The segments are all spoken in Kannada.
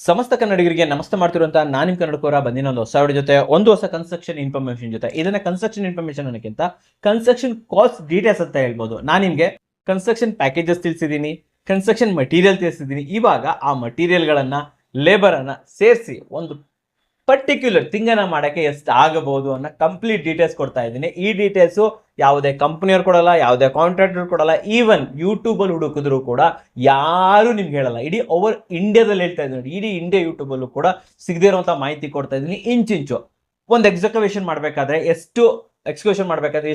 ಸಮಸ್ತ ಕನ್ನಡಿಗರಿಗೆ ನಮಸ್ತೆ ಮಾಡ್ತಿರುವಂತ ನಾನು ನಿಮ್ಮ ಕನ್ನಡಕೋರ ಬಂದಿನ ಒಂದು ಹೊಸ ವಿಡಿಯೋ ಜೊತೆ ಒಂದು ಹೊಸ ಕನ್ಸ್ಟ್ರಕ್ಷನ್ ಇನ್ಫಾರ್ಮೇಶನ್ ಜೊತೆ. ಇದನ್ನ ಕನ್ಸ್ಟ್ರಕ್ಷನ್ ಇನ್ಫಾರ್ಮೇಶನ್ ಅನ್ನೋಕ್ಕಿಂತ ಕನ್ಸ್ಟ್ರಕ್ಷನ್ ಕಾಸ್ಟ್ ಡೀಟೇಲ್ಸ್ ಅಂತ ಹೇಳ್ಬೋದು. ನಾನು ನಿಮಗೆ ಕನ್ಸ್ಟ್ರಕ್ಷನ್ ಪ್ಯಾಕೇಜಸ್ ತಿಳಿಸಿದ್ದೀನಿ, ಕನ್ಸ್ಟ್ರಕ್ಷನ್ ಮಟೀರಿಯಲ್ ತಿಳಿಸಿದ್ದೀನಿ. ಇವಾಗ ಆ ಮಟೀರಿಯಲ್ಗಳನ್ನ ಲೇಬರ್ ಅನ್ನ ಸೇರಿಸಿ ಒಂದು ಪರ್ಟಿಕ್ಯುಲರ್ ತಿಂಗನ ಮಾಡಕ್ಕೆ ಎಷ್ಟು ಆಗಬಹುದು ಅನ್ನೋ ಕಂಪ್ಲೀಟ್ ಡೀಟೇಲ್ಸ್ ಕೊಡ್ತಾ ಇದ್ದೀನಿ. ಈ ಡೀಟೇಲ್ಸು ಯಾವುದೇ ಕಂಪನಿಯವ್ರು ಕೊಡಲ್ಲ, ಯಾವುದೇ ಕಾಂಟ್ರಾಕ್ಟರ್ ಕೊಡಲ್ಲ, ಈವನ್ ಯೂಟ್ಯೂಬಲ್ಲಿ ಹುಡುಕಿದ್ರು ಕೂಡ ಯಾರು ನಿಮ್ಗೆ ಹೇಳಲ್ಲ. ಇಡೀ ಓವರ್ ಇಂಡಿಯಾದಲ್ಲಿ ಹೇಳ್ತಾ ಇದ್ದೀನಿ, ಇಡೀ ಇಂಡಿಯಾ ಯೂಟ್ಯೂಬಲ್ಲೂ ಕೂಡ ಸಿಗದೇ ಇರುವಂಥ ಮಾಹಿತಿ ಕೊಡ್ತಾ ಇದ್ದೀನಿ ಇಂಚಿಂಚು. ಒಂದು ಎಕ್ಸಿಕ್ಯೂಷನ್ ಮಾಡಬೇಕಾದ್ರೆ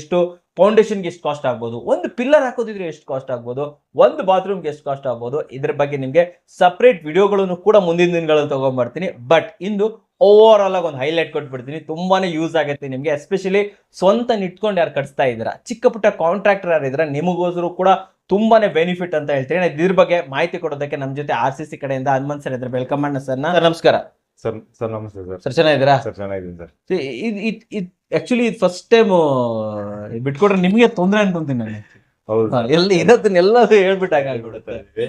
ಎಷ್ಟು ಫೌಂಡೇಶನ್ಗೆ ಎಷ್ಟು ಕಾಸ್ಟ್ ಆಗ್ಬೋದು, ಒಂದು ಪಿಲ್ಲರ್ ಹಾಕೋದಿದ್ರೆ ಎಷ್ಟು ಕಾಸ್ಟ್ ಆಗ್ಬೋದು, ಒಂದು ಬಾತ್ರೂಮ್ಗೆ ಎಷ್ಟು ಕಾಸ್ಟ್ ಆಗ್ಬೋದು, ಇದ್ರ ಬಗ್ಗೆ ನಿಮಗೆ ಸಪ್ರೇಟ್ ವಿಡಿಯೋಗಳನ್ನು ಕೂಡ ಮುಂದಿನ ದಿನಗಳಲ್ಲಿ ತಗೊಂಡ್ಬರ್ತೀನಿ. ಬಟ್ ಇಂದು ಓವರ್ ಆಲ್ ಆಗಿ ಒಂದು ಹೈಲೈಟ್ ಕೊಟ್ಬಿಡ್ತೀನಿ, ತುಂಬಾನೇ ಯೂಸ್ ಆಗುತ್ತೆ ನಿಮಗೆ. ಎಸ್ಪೆಷಲಿ ಸ್ವಂತ ನಿಟ್ಕೊಂಡು ಯಾರು ಕಟ್ಸ್ತಾ ಇದ್ದೀರಾ, ಚಿಕ್ಕ ಪುಟ್ಟ ಕಾಂಟ್ರಾಕ್ಟರ್ ಯಾರು ಇದ್ರೆ ನಿಮಗೋಸ್ಕರ ಕೂಡ ತುಂಬಾನೇ ಬೆನಿಫಿಟ್ ಅಂತ ಹೇಳ್ತೀನಿ. ಇದ್ರ ಬಗ್ಗೆ ಮಾಹಿತಿ ಕೊಡೋದಕ್ಕೆ ನಮ್ಮ ಜೊತೆ RCC ಕಡೆಯಿಂದ ಹನುಮಂತ್ ಸರ್ ಇದ್ರೆ ವೆಲ್ಕಮ್ ಅಣ್ಣ ಸರ್. ನಮಸ್ಕಾರ ಸರ್. ನಮಸ್ತೆ ಸರ್. ಸರ್ ಚೆನ್ನಾಗಿದ್ದೀರಾ? ಸರ್ ಚೆನ್ನಾಗಿದ್ದೀನಿ ಸರ್. ಆಕ್ಚುಲಿ ಇದು ಫಸ್ಟ್ ಟೈಮ್ ಬಿಟ್ಕೊಟ್ರೆ ನಿಮಗೆ ತೊಂದರೆ ಅನ್ಕೊಂತೀನಿ ನಾನು. ಹೌದು, ಎಲ್ಲದೂ ಹೇಳ್ಬಿಟ್ಟಾಗ್ಬಿಡುತ್ತೆ.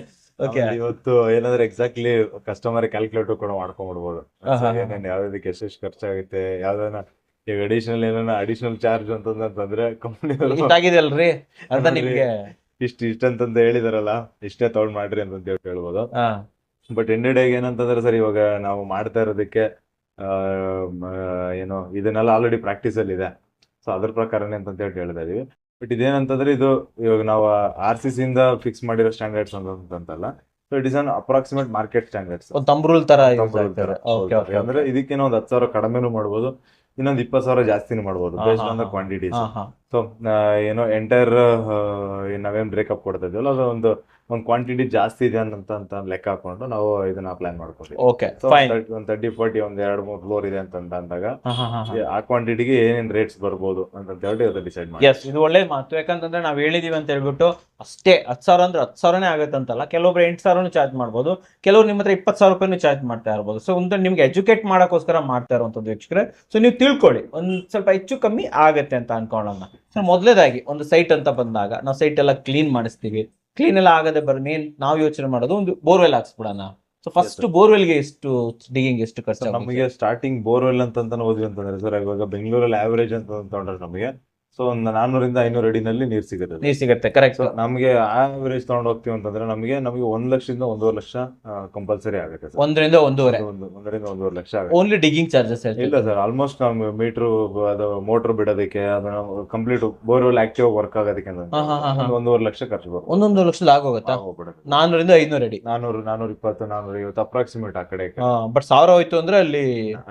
ಇವತ್ತು ಏನಾದ್ರೆ ಎಕ್ಸಾಕ್ಟ್ಲಿ ಕಸ್ಟಮರ್ ಕ್ಯಾಲ್ಕುಲೇಟರ್ ಕೂಡ ಮಾಡ್ಕೊಂಡ್ಬಿಡ್ಬೋದು. ಯಾವ್ದಕ್ಕೆ ಎಷ್ಟೆಷ್ಟು ಖರ್ಚಾಗುತ್ತೆ, ಯಾವ್ದನ್ನ ಈಗ ಅಡಿಷನಲ್ ಚಾರ್ಜ್ ಅಂತಂದ್ರೆ ಕಂಪ್ನಿ ಆಗಿದೆಯಲ್ರಿ ಅಂತ ನಿಮ್ಗೆ ಇಷ್ಟಂತಂದ ಹೇಳಿದಾರಲ್ಲ, ಇಷ್ಟೇ ತಗೊಂಡ್ ಮಾಡ್ರಿ ಅಂತ ಹೇಳ್ಬೋದು. ಬಟ್ ಎಂಡ್ ಡೇಗೆ ಏನಂತಂದ್ರೆ ಸರ್, ಇವಾಗ ನಾವು ಮಾಡ್ತಾ ಇರೋದಕ್ಕೆ ಏನೋ ಇದನ್ನೆಲ್ಲ ಆಲ್ರೆಡಿ ಪ್ರಾಕ್ಟೀಸ್ ಅಲ್ಲಿ ಇದೆ. ಸೊ ಅದ್ರ ಪ್ರಕಾರನೇ ಅಂತ ಹೇಳ್ತಾ ಇದೀವಿ. ಬಟ್ ಇದೇನಂತಂದ್ರೆ ಇದು ಇವಾಗ ನಾವು RCC ಇಂದ ಫಿಕ್ಸ್ ಮಾಡಿರೋ ಸ್ಟ್ಯಾಂಡರ್ಡ್ಸ್ ಅಂತಲ್ಲ. So it is an approximate market standards, thumb rule ತರ. ಅಂದ್ರೆ ಇದಕ್ಕೇನೋ ಒಂದು 10,000 ಕಡಿಮೆನೂ ಮಾಡ್ಬೋದು, ಇನ್ನೊಂದು 20,000 ಜಾಸ್ತಿನೂ ಮಾಡ್ಬೋದು based on the quantities. So ಏನೋ ಎಂಟೈರ್ ನಾವೇನ್ ಬ್ರೇಕಪ್ ಕೊಡ್ತಾ ಇದೀವಲ್ಲ, ಅದು ಒಂದು ಕ್ವಾಂಟಿಟಿ ಜಾಸ್ತಿ ಇದೆ ಅಂತ ಲೆಕ್ಕ ಹಾಕೊಂಡು ನಾವು ಇದನ್ನ ಪ್ಲಾನ್ ಮಾಡ್ಕೊತೀವಿ. ಒಂದು 30-40 ಒಂದ್ 2-3 ಫ್ಲೋರ್ ಇದೆ ಅಂದಾಗ ಆ ಕ್ವಾಂಟಿಟಿಗೆ ಏನೇನ್ ರೇಟ್ಸ್ ಬರ್ಬೋದು ಅಂತ ಹೇಳಿ ಅದು ಡಿಸೈಡ್ ಮಾಡಿ. ಇದು ಒಳ್ಳೆ ಮಾತು. ಯಾಕಂತಂದ್ರೆ ನಾವ್ ಹೇಳಿದೀವಿ ಅಂತ ಹೇಳ್ಬಿಟ್ಟು ಅಷ್ಟೇ 10,000 ಅಂದ್ರೆ 10,000ನೇ ಆಗುತ್ತಂತಲ್ಲ. ಕೆಲವೊಬ್ರು 8,000 ಚಾರ್ಜ್ ಮಾಡ್ಬೋದು, ಕೆಲವ್ರು ನಿಮ್ಮ ಹತ್ರ 20,000 ರೂಪಾಯಿನೂ ಚಾರ್ಜ್ ಮಾಡ್ತಾ ಇರ್ಬೋದು. ಸೊ ಒಂದು ನಿಮ್ಗೆ ಎಜುಕೇಟ್ ಮಾಡಕ್ಕೋಸ್ಕರ ಮಾಡ್ತಾ ಇರುವಂತದ್ದು ವೀಕ್ಷಕರೇ. ಸೊ ನೀವು ತಿಳ್ಕೊಳ್ಳಿ, ಒಂದ್ ಸ್ವಲ್ಪ ಹೆಚ್ಚು ಕಮ್ಮಿ ಆಗತ್ತೆ ಅಂತ ಅನ್ಕೊಳ್ಳೋಣ. ಸೊ ಮೊದಲೇದಾಗಿ ಒಂದು ಸೈಟ್ ಅಂತ ಬಂದಾಗ ನಾವು ಸೈಟ್ ಎಲ್ಲ ಕ್ಲೀನ್ ಮಾಡಿಸ್ತೀವಿ. ಕ್ಲೀನ್ ಎಲ್ಲ ಆಗದೆ ಮೇನ್ ನಾವು ಯೋಚನೆ ಮಾಡೋದು ಒಂದು ಬೋರ್ವೆಲ್ ಹಾಕ್ಸ್ಬಿಡೋಣ. ಸೊ ಫಸ್ಟ್ ಬೋರ್ವೆಲ್ಗೆ ಎಷ್ಟು ಡಿಗಿಂಗ್ ಎಷ್ಟು ಖರ್ಚು? ನಮಗೆ ಸ್ಟಾರ್ಟಿಂಗ್ ಬೋರ್ವೆಲ್ ಅಂತ ಹೋದ್ವಿ ಅಂತಂದ್ರೆ ಸರ್, ಇವಾಗ ಬೆಂಗಳೂರಲ್ಲಿ ಆವರೇಜ್ ಅಂತ ತಗೊಂಡ್ರೆ ನಮಗೆ ಸೊ ಒಂದು 400-500 ಅಡಿನಲ್ಲಿ ನೀರು ಸಿಗುತ್ತೆ. ಕರೆಕ್ಟ್. ನಮಗೆ ಆವರೇಜ್ ತಗೊಂಡ್ ಹೋಗ್ತೀವಿ ಅಂತಂದ್ರೆ ನಮಗೆ 1 ಲಕ್ಷದಿಂದ 1.5 ಲಕ್ಷ ಕಂಪಲ್ಸರಿ ಆಗುತ್ತೆ. 1.5 ಲಕ್ಷ ಓನ್ಲಿ ಡಿಗಿಂಗ್ ಚಾರ್ಜಸ್? ಇಲ್ಲ ಸರ್, ಆಲ್ಮೋಸ್ಟ್ ನಮ್ಗೆ ಮೀಟರ್ ಅದು ಮೋಟರ್ ಬಿಡೋದಕ್ಕೆ, ಅದನ್ನ ಕಂಪ್ಲೀಟ್ ಬೋರ್ವೆಲ್ ಆಕ್ಟಿವ್ ವರ್ಕ್ ಆಗೋದಕ್ಕೆ 1.5 ಲಕ್ಷ ಖರ್ಚು ಬರುತ್ತೆ. 1.5 ಲಕ್ಷ ಆಗೋಗುತ್ತಾ? 400-500 ಅಡಿ, 420-450 ಅಪ್ರಾಕ್ಸಿಮೇಟ್ ಆ ಕಡೆ. ಬಟ್ 1000 ಹೋಯ್ತು ಅಂದ್ರೆ ಅಲ್ಲಿ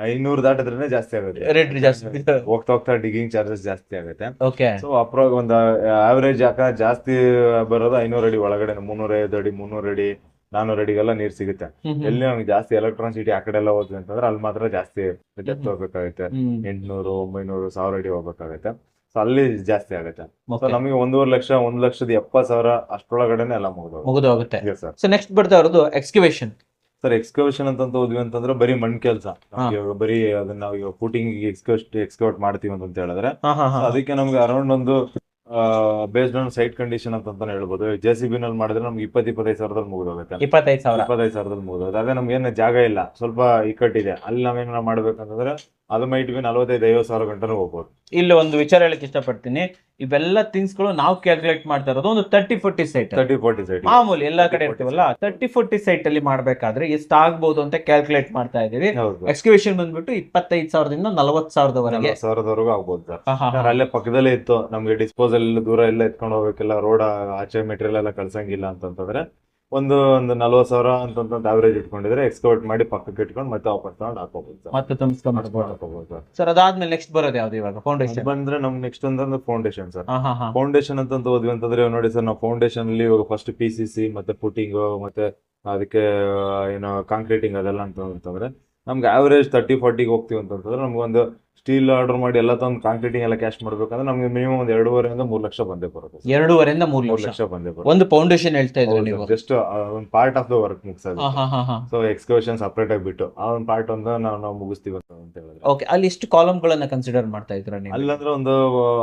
500 ದಾಟಿದ್ರೆ ಜಾಸ್ತಿ ಆಗುತ್ತೆ, ರೇಟ್ ಜಾಸ್ತಿ. ಹೋಗ್ತಾ ಡಿಗಿಂಗ್ ಚಾರ್ಜಸ್ ಜಾಸ್ತಿ ಆಗುತ್ತೆ. ಸೊ ಒಂದು ಆವರೇಜ್ ಜಾಸ್ತಿ ಬರೋದು 500 ಅಡಿ ಒಳಗಡೆ, 350 ಅಡಿ, 300 ಅಡಿ, 400 ಅಡಿಗೆಲ್ಲ ನೀರ್ ಸಿಗುತ್ತೆ. ಎಲ್ಲಿ ನಮ್ಗೆ ಜಾಸ್ತಿ ಎಲೆಕ್ಟ್ರಾನಿಸಿಟಿ ಆ ಕಡೆ ಎಲ್ಲ ಹೋದ್ವಿ ಅಂತಂದ್ರೆ ಅಲ್ಲಿ ಮಾತ್ರ ಜಾಸ್ತಿ ಡೆಪ್ತ್ ಹೋಗ್ಬೇಕಾಗುತ್ತೆ. 800, 900, 1000 ಅಡಿ ಹೋಗ್ಬೇಕಾಗುತ್ತೆ. ಸೊ ಅಲ್ಲಿ ಜಾಸ್ತಿ ಆಗುತ್ತೆ. ಸೊ ನಮಗೆ 1.5 ಲಕ್ಷ, 1,70,000 ಅಷ್ಟೊಳಗಡೆನೆ ಎಲ್ಲ ಮುಗಿದೋಗುತ್ತೆ. ಸೊ ನೆಕ್ಸ್ಟ್ ಬರ್ತಾ ಇರೋದು ಎಕ್ಸ್ಕವೇಷನ್. ಸರ್ ಎಕ್ಸ್ಕವೇಷನ್ ಅಂತ ಹೋದ್ವಿ ಅಂತಂದ್ರೆ ಬರೀ ಮಣ್ ಕೆಲಸ, ಬರೀ ಅದನ್ನ ನಾವು ಫೂಟಿಂಗ್ ಎಕ್ಸ್ಕವೇಟ್ ಮಾಡ್ತೀವಿ ಅಂತ ಹೇಳಿದ್ರೆ ಅದಕ್ಕೆ ನಮ್ಗೆ ಅರೌಂಡ್ ಒಂದು ಬೇಸ್ಡ್ ಆನ್ ಸೈಟ್ ಕಂಡೀಷನ್ ಅಂತ ಹೇಳ್ಬೋದು. JCB ನಲ್ಲಿ ಮಾಡಿದ್ರೆ ನಮ್ಗೆ 20-25,000 ಮುಗಿದೋಗುತ್ತೆ. 25,000 ಮುಗಿದೋಗುತ್ತೆ. ಅದೇ ನಮ್ಗೆ ಏನು ಜಾಗ ಇಲ್ಲ, ಸ್ವಲ್ಪ ಇಕ್ಕಟ್ಟಿದೆ, ಅಲ್ಲಿ ನಾವೇನ್ ಮಾಡ್ಬೇಕಂತಂದ್ರೆ ಅದು ಮೈಟ್ ಬಿ 45,000-50,000 ಗಂಟನೂ ಹೋಗ್ಬೋದು. ಇಲ್ಲಿ ಒಂದು ವಿಚಾರ ಹೇಳಕ್ ಇಷ್ಟಪಡ್ತೀನಿ, ಇವೆಲ್ಲ ಥಿಂಗ್ಸ್ ಗಳು ನಾವು ಕ್ಯಾಲ್ಕುಲೇಟ್ ಮಾಡ್ತಾ ಇರೋದು ಒಂದು 30-40 ಸೈಟ್. ಮಾಮೂಲಿ ಎಲ್ಲಾ ಕಡೆ ಇರ್ತೀವಲ್ಲ, 30-40 ಸೈಟ್ ಅಲ್ಲಿ ಮಾಡ್ಬೇಕಾದ್ರೆ ಎಷ್ಟು ಆಗ್ಬಹುದು ಅಂತ ಕ್ಯಾಲ್ಕುಲೇಟ್ ಮಾಡ್ತಾ ಇದೀವಿ. ಎಕ್ಸ್ಕವೇಷನ್ ಬಂದ್ಬಿಟ್ಟು 25,000ದಿಂದ 40,000 ಆಗ್ಬೋದು ಸರ್. ಅಲ್ಲೇ ಪಕ್ಕದಲ್ಲೇ ಇತ್ತು, ನಮ್ಗೆ ಡಿಸ್ಪೋಸಲ್ ದೂರ ಎಲ್ಲ ಎತ್ಕೊಂಡು ಹೋಗ್ಬೇಕಿಲ್ಲ, ರೋಡ್ ಆಚೆ ಮೆಟೀರಿಯಲ್ ಎಲ್ಲ ಕಳ್ಸಂಗಿಲ್ಲ ಅಂತಂದ್ರೆ ಒಂದು 40,000 ಅಂತ ಅವರೇಜ್ ಇಟ್ಕೊಂಡಿದ್ರೆ ಎಕ್ಸ್ಕವೇಟ್ ಮಾಡಿ ಪಕ್ಕಕ್ಕೆ ಇಟ್ಕೊಂಡು ಮತ್ತೆ ವಾಪಸ್ ತಗೊಂಡು ಹಾಕೋಬಹುದು, ಮತ್ತೆ ತುಂಬಿಸ್ಕೊಂಡು. ಸರ್ ಅದಾದ್ಮೇಲೆ ನೆಕ್ಸ್ಟ್ ಬರೋದು ಯಾವ್ದು? ಇವಾಗ ಫೌಂಡೇಶನ್ ಬಂದ್ರೆ ನಮ್ಗೆ ನೆಕ್ಸ್ಟ್ ಅಂದ್ರೆ ಫೌಂಡೇಶನ್ ಸರ್. ಫೌಂಡೇಶನ್ ಅಂತ ಹೋದ್ವಿ ಅಂತಂದ್ರೆ ನೋಡಿ ಸರ್, ನಾವು ಫೌಂಡೇಶನ್ ಅಲ್ಲಿ ಇವಾಗ ಫಸ್ಟ್ PCC ಮತ್ತೆ ಪುಟಿಂಗ್ ಮತ್ತೆ ಅದಕ್ಕೆ ಏನೋ ಕಾಂಕ್ರೀಟಿಂಗ್ ಅದೆಲ್ಲ ಅಂತಂದ್ರೆ ನಮ್ಗೆ ಆವರೇಜ್ 30-40 ಹೋಗ್ತೀವಿ ಅಂತಂದ್ರೆ ನಮ್ಗೆ ಒಂದು ಸ್ಟೀಲ್ ಆರ್ಡರ್ ಮಾಡಿ ಎಲ್ಲ ತಂದು ಕಾಂಕ್ರೀಟಿಂಗ್ ಎಲ್ಲ ಕ್ಯಾಶ್ ಮಾಡ್ಬೇಕಂದ್ರೆ ನಮ್ಗೆ ಮಿನಿಮಮ್ ಒಂದು 2.5 3 ಲಕ್ಷ ಬಂದೇ ಬರುತ್ತೆ. 2.5 3 3 ಲಕ್ಷ ಲಕ್ಷ ಬಂದೇ ಬರುತ್ತೆ. ಒಂದು ಫೌಂಡೇಶನ್ ಹೇಳ್ತಾ ಇದ್ರೆ ನೀವು? ಜಸ್ಟ್ ಒಂದು ಪಾರ್ಟ್ ಆಫ್ ದ ವರ್ಕ್ ಮುಗಿಸೋದು. ಸೊ ಎಕ್ಸ್ಕವೇಷನ್ ಸಪರೇಟ್ ಆಗಿ ಬಿಟ್ಟು ಆ ಒಂದು ಪಾರ್ಟ್ ಒಂದು ನಾವು ಮುಗಿಸ್ತೀವಿ ಅಂತ ಹೇಳಿದ್ರೆ. ಓಕೆ, ಅಲ್ಲಿ ಎಷ್ಟು ಕಾಲಮ್ ಗಳನ್ನ ಕನ್ಸಿಡರ್ ಮಾಡ್ತಾ ಇದ್ರ ನೀವು? ಅಲ್ಲಂದ್ರೆ ಒಂದು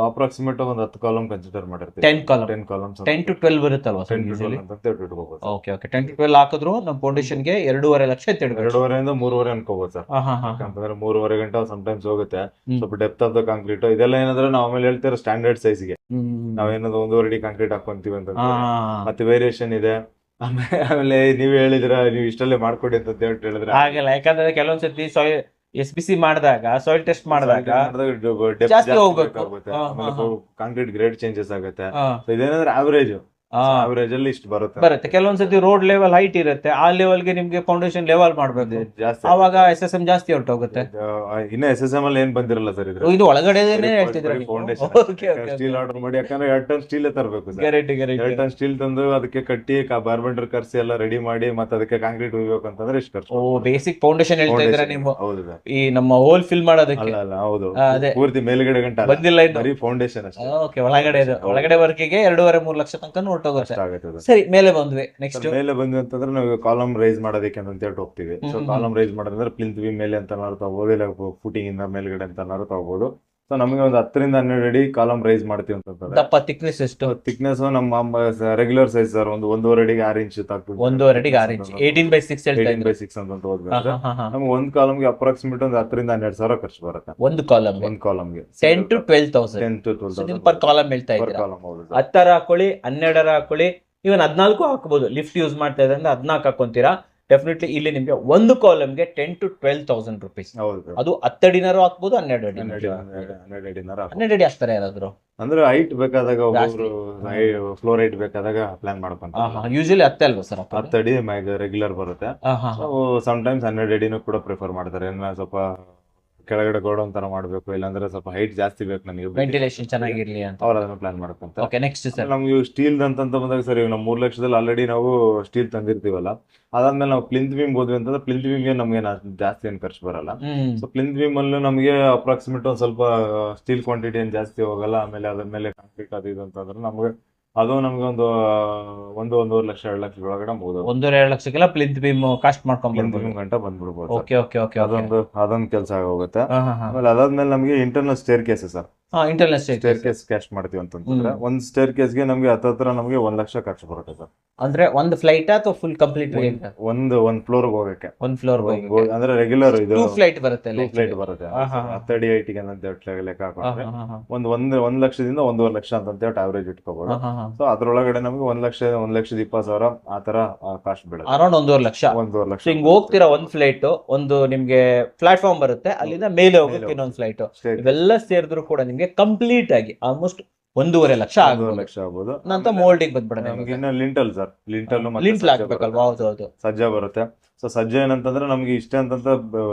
ಅಪ್ರಾಕ್ಸಿಮೇಟ್ ಒಂದು 10 ಕಾಲಮ್ ಕನ್ಸಿಡರ್ ಮಾಡಿರ್ತೀವಿ. 10 ಕಾಲಮ್ 10 ಕಾಲಮ್ಸ್ 10 to 12 ಬರುತ್ತಲ್ವಾ ಸರ್? 10 to 12 ಅಂತ ಇಟ್ಕೋಬಹುದು. ಓಕೆ ಓಕೆ, 10 to 12 ಹಾಕಿದ್ರು ನಮ್ಮ ಫೌಂಡೇಶನ್ ಗೆ 2.5 ಲಕ್ಷ ಅಂತ ಹೇಳ್ಬೇಕು. 2.5 ಇಂದ 3.5 ಅನ್ಕೋಬಹುದು ಸರ್. ಯಾಕಂತಂದ್ರೆ 3.5 ಗಂಟೆ ಸಮಟೈಮ್ಸ್ ಹೋಗುತ್ತೆ. ಸ್ವಲ್ಪ ಡೆಪ್ತ್ ಆಫ್ ದ ಕಾಂಕ್ರೀಟ್ ಇದೆಲ್ಲ ಏನಂದ್ರೆ ನಾವು ಆಮೇಲೆ ಹೇಳ್ತೀರ ಸ್ಟ್ಯಾಂಡರ್ಡ್ ಸೈಜ್ ಗೆ ನಾವೇನಾದ್ರು 1.5 ಅಡಿ ಕಾಂಕ್ರೀಟ್ ಹಾಕೊಂತೀವಿ ಅಂತ ಮತ್ತೆ ವೇರಿಯೇಷನ್ ಇದೆ. ಆಮೇಲೆ ನೀವ್ ಹೇಳಿದ್ರ ನೀವು ಇಷ್ಟಲ್ಲೇ ಮಾಡ್ಕೊಡಿ ಅಂತ ಹೇಳಿದ್ರೆ ಹಾಗಲ್ಲ, ಯಾಕಂದ್ರೆ ಕೆಲವೊಂದ್ಸತಿ SBC ಮಾಡಿದಾಗ ಸಾಯಿಲ್ ಟೆಸ್ಟ್ ಮಾಡಿದಾಗ ಜಾಸ್ತಿ ಹೋಗ್ಬೇಕಾಗುತ್ತೆ. ಕಾಂಕ್ರೀಟ್ ಗ್ರೇಡ್ ಚೇಂಜಸ್ ಆಗುತ್ತೆ. ಇದೇನಂದ್ರೆ ಅವರೇಜ್ ಅಲ್ಲಿ ಇಷ್ಟು ಬರುತ್ತೆ. ಕೆಲವೊಂದ್ಸತಿ ರೋಡ್ ಲೆವೆಲ್ ಹೈಟ್ ಇರುತ್ತೆ, ಆ ಲೆವೆಲ್ಗೆ ನಿಮ್ಗೆ ಫೌಂಡೇಶನ್ ಲೆವೆಲ್ ಮಾಡ್ಬೇಕು, ಆವಾಗ SSM ಜಾಸ್ತಿ ಹೊರಟೋಗುತ್ತೆ. ಇನ್ನು SSM ಅಲ್ಲಿ ಏನ್ ಬಂದಿರಲ್ಲ ಸರ್, ಇದು ಒಳಗಡೆ ಸ್ಟೀಲ್ ಆರ್ಡರ್ ಮಾಡಿ, ಯಾಕಂದ್ರೆ 2 ಟನ್ ಸ್ಟೀಲ್ ತರಬೇಕು ಸರ್. 2 ಟನ್ ಸ್ಟೀಲ್ ತಂದು ಅದಕ್ಕೆ ಕಟ್ಟಿ ಬಾರ್ಬೆಂಡರ್ ಕರ್ಸಿ ಎಲ್ಲ ರೆಡಿ ಮಾಡಿ ಮತ್ತೆ ಅದಕ್ಕೆ ಕಾಂಕ್ರೀಟ್ ಉಯ್ಬೇಕು ಅಂತಂದ್ರೆ ಇಷ್ಟು ಖರ್ಚು. ಬೇಸಿಕ್ ಫೌಂಡೇಶನ್ ಹೇಳ್ತಾ ಇದ್ರೆ ನೀವು? ಹೌದು ಸರ್. ಈ ನಮ್ಮ ಹೋಲ್ ಫಿಲ್ ಮಾಡೋದಕ್ಕೆ ಅಲ್ಲ ಹೌದು, ಪೂರ್ತಿ ಮೇಲ್ಗಡೆ ಗಂಟೆ ಬಂದಿಲ್ಲ, ಬರೀ ಫೌಂಡೇಶನ್ ಅಷ್ಟೇ. ಓಕೆ, ಒಳಗಡೆ ವರ್ಕಿಗೆ 2.5 3 ಲಕ್ಷ ತನಕ ಹೊರಟೋಗುತ್ತೆ. ಸರಿ, ಮೇಲೆ ಬಂದ್ವಿ. ನೆಕ್ಸ್ಟ್ ಮೇಲೆ ಬಂದ್ವಿ ಅಂತಂದ್ರೆ ನಾವು ಕಾಲಮ್ ರೈಸ್ ಮಾಡೋದಕ್ಕೆ ಅಂತ ಹೇಳಿ ಹೋಗ್ತೀವಿ. ಸೊ ಕಾಲಮ್ ರೈಸ್ ಮಾಡೋದಂದ್ರೆ ಪ್ಲಿಂತ್ ವಿ ಮೇಲೆ ಅಂತ ತಗೋಬಹುದು, ಇಲ್ಲ ಫುಟಿಂಗ್ ಇಂದ ಮೇಲ್ಗಡೆ ಅಂತ ತಗೋಬಹುದು. ಸೊ ನಮಗೆ ಒಂದು 10 ರಿಂದ 12 ಅಡಿ ಕಾಲಮ್ ರೈಸ್ ಮಾಡ್ತೀವಿ ಅಂತಂದ್ರೆ ದಪ್ಪ ಥಿಕ್ನೆಸ್ ಎಷ್ಟು? ಥಿಕ್ನೆಸ್ ನಮ್ಮ ರೆಗ್ಯುಲರ್ ಸೈಜ್ ಸರ್, ಒಂದು 1.5 ಅಡಿಗೆ 6 ಇಂಚ್ ತಾಕ್ತೀವಿ. 1.5 ಅಡಿಗೆ 6 ಇಂಚ್ 18/6 18/6 ಅಂತ ಹೋದ್ರೆ ನಮ್ಗೆ ಒಂದು ಕಾಲಮ್ಗೆ ಅಪ್ರಾಕ್ಸಿಮೇಟ್ ಒಂದು 10 ರಿಂದ 12 ಸಾವಿರ ಖರ್ಚು ಬರುತ್ತೆ. ಒಂದು ಕಾಲಮ್ಗೆ 10 to 12,000 ಪರ್ ಕಾಲಮ್ ಹೇಳ್ತಾ ಇದ್ದೀರಾ? 10 ಹಾಕೊಳ್ಳಿ, 12 ಹಾಕೊಳ್ಳಿ, ಇವನ್ 14 ಹಾಕಬಹುದು. ಲಿಫ್ಟ್ ಯೂಸ್ ಮಾಡ್ತಾ ಇದ್ರೆ 14 ಹಾಕೊಂತೀರಾ. ಡೆಫಿನೆಟ್ಲಿ ಇಲ್ಲಿ ನಿಮ್ಗೆ ಒಂದು ಕಾಲಮ್ಗೆ 10 to 12,000 ರುಪೀಸ್. ಅದು 10 ಅಡಿನಾರು ಹಾಕ್ಬೋದು, 12 ಅಡಿ ಹಾಕ್ತಾರೆ ಯಾರಾದ್ರು. ಅಂದ್ರೆ ಹೈಟ್ ಬೇಕಾದಾಗ ಫ್ಲೋರ್ ಹೈಟ್ ಬೇಕಾದಾಗ ಪ್ಲಾನ್ ಮಾಡ್ಕೊಂತಾರೆ. ಯೂಶಲಿ 10 ಅಲ್ವಾ ಸರ್? 10 ಅಡಿ ರೆಗ್ಯುಲರ್ ಬರುತ್ತೆ. ಸಮ್ಟೈಮ್ಸ್ 12 ಅಡಿನೂ ಕೂಡ ಪ್ರಿಫರ್ ಮಾಡ್ತಾರೆ. ಸ್ವಲ್ಪ ಕೆಳಗಡೆ ಗೋಡೌನ್ ತರ ಮಾಡ್ಬೇಕು, ಇಲ್ಲಾಂದ್ರೆ ಸ್ವಲ್ಪ ಹೈಟ್ ಜಾಸ್ತಿ ಬೇಕು ನನಗೆ, ವೆಂಟಿಲೇಷನ್ ಚೆನ್ನಾಗಿರ್ಲಿ ಅಂತ ಅವ್ರು ಅದನ್ನ ಪ್ಲಾನ್ ಮಾಡ್ಕೊಂತಾರೆ. ಓಕೆ, ನೆಕ್ಸ್ಟ್ ಸರ್ ನಮ್ಗೆ ಸ್ಟೀಲ್ ಅಂತ ಬಂದಾಗ ಸರ್, ಈಗ ನಾವು 3 ಲಕ್ಷದಲ್ಲಿ ಆಲ್ರೆಡಿ ನಾವು ಸ್ಟೀಲ್ ತಂದಿರ್ತೀವಲ್ಲ, ಅದಾದ್ಮೇಲೆ ನಾವು ಪ್ಲಿಂತ್ ಬೀಮ್ ಹೋದ್ವಿ ಅಂತಂದ್ರೆ ಪ್ಲಿಂತ್ ಬೀಮ್ಗೆ ನಮ್ಗೆ ಜಾಸ್ತಿ ಏನ್ ಖರ್ಚು ಬರಲ್ಲ. ಸೊ ಪ್ಲಿಂತ್ ಬೀಮ್ ಅಲ್ಲೂ ನಮಗೆ ಅಪ್ರಾಕ್ಸಿಮೇಟ್ ಒಂದ್ ಸ್ವಲ್ಪ ಸ್ಟೀಲ್ ಕ್ವಾಂಟಿಟಿ ಏನ್ ಜಾಸ್ತಿ ಹೋಗಲ್ಲ. ಆಮೇಲೆ ಅದ್ರ ಮೇಲೆ ಕಾಂಕ್ರೀಟ್ ಅದು ಇದು ಅಂತಂದ್ರೆ ನಮ್ಗೆ ಅದು ನಮ್ಗೆ ಒಂದು 1.5 ಲಕ್ಷ 2 ಲಕ್ಷ ಒಳಗಡೆ ಮುಗಿದು 1.5 ಲಕ್ಷಕ್ಕೆಲ್ಲ ಪ್ಲಿಂತ್ ಬೀಮ್ ಕಾಸ್ಟ್ ಮಾಡ್ಕೊಂಡ್ಬರ್ಬೋದು. ಗಂಟ ಬಂದ್ಬಿಡ್ಬೋದು. ಓಕೆ, ಅದೊಂದು ಕೆಲಸ ಆಗೋಗುತ್ತೆ. ಆಮೇಲೆ ಅದಾದ್ಮೇಲೆ ನಮ್ಗೆ internal stair case sir, internal stair case cash ಮಾಡ್ತೀವಿ ಅಂತಂದ್ರೆ ಒಂದ್ ಸ್ಟೇರ್ ಕೇಸ್ಗೆ ನಮ್ಗೆ ಹತ್ರ ನಮ್ಗೆ 1 ಲಕ್ಷ ಖರ್ಚು ಬರುತ್ತೆ ಸರ್. ಅಂದ್ರೆ ಒಂದು ಫ್ಲೈಟ್ ಅಥವಾ ಫುಲ್ ಕಂಪ್ಲೀಟ್ ಒಂದ್ ಫ್ಲೋರ್ ಹೋಗಕ್ಕೆ? ಒಂದ್ ಫ್ಲೋರ್ ಅಂದ್ರೆ ರೆಗ್ಯುಲರ್ ಇದು 2 ಫ್ಲೈಟ್ ಬರುತ್ತೆ. 2 ಫ್ಲೈಟ್ ಬರುತ್ತೆ. 10 ಅಡಿ ಹೈಟಿಗೆ ಅಂತ ಲೆಕ್ಕ ಹಾಕೊಂಡ್ರೆ 1 ಲಕ್ಷದಿಂದ 1.5 ಲಕ್ಷ ಅಂತ ಹೇಳಿ ಅವರೇಜ್ ಇಟ್ಕೋಬಹುದು. ಸೊ ಅದ್ರೊಳಗಡೆ ನಮ್ಗೆ 1,20,000 ಆತರ ಕಾಸ್ಟ್ ಬೀಳುತ್ತೆ. ಅರೌಂಡ್ 1.5 ಲಕ್ಷ. ಹಿಂಗ್ ಹೋಗ್ತೀರಾ, ಒಂದ್ ಫ್ಲೈಟ್, ಒಂದು ನಿಮ್ಗೆ ಪ್ಲಾಟ್ಫಾರ್ಮ್ ಬರುತ್ತೆ, ಅಲ್ಲಿಂದ ಮೇಲೆ ಹೋಗುತ್ತೆ ಇನ್ನೊಂದು ಫ್ಲೈಟ್. ಇವೆಲ್ಲ ಸೇರಿದ್ರು ಕೂಡ ನಿಮ್ಗೆ ಕಂಪ್ಲೀಟ್ ಆಗಿ ಆಲ್ಮೋಸ್ಟ್ 1.5 ಲಕ್ಷ ಆಗ್ಬೋದು. ನಂತರ ಮೋಲ್ಡಿಂಗ್ ಬಂದ್ಬಿಡೋಣ. ಲಿಂಟಲ್ ಸರ್, ಲಿಂಟಲ್ ಹಾಕ್ಬೇಕಲ್ವಾ? ಹೌದು, ಸಜ್ಜಾ ಬರುತ್ತೆ. ಸೊ ಸಜ್ಜೆ ಏನಂತಂದ್ರೆ ನಮ್ಗೆ ಇಷ್ಟೇ ಅಂತಂತ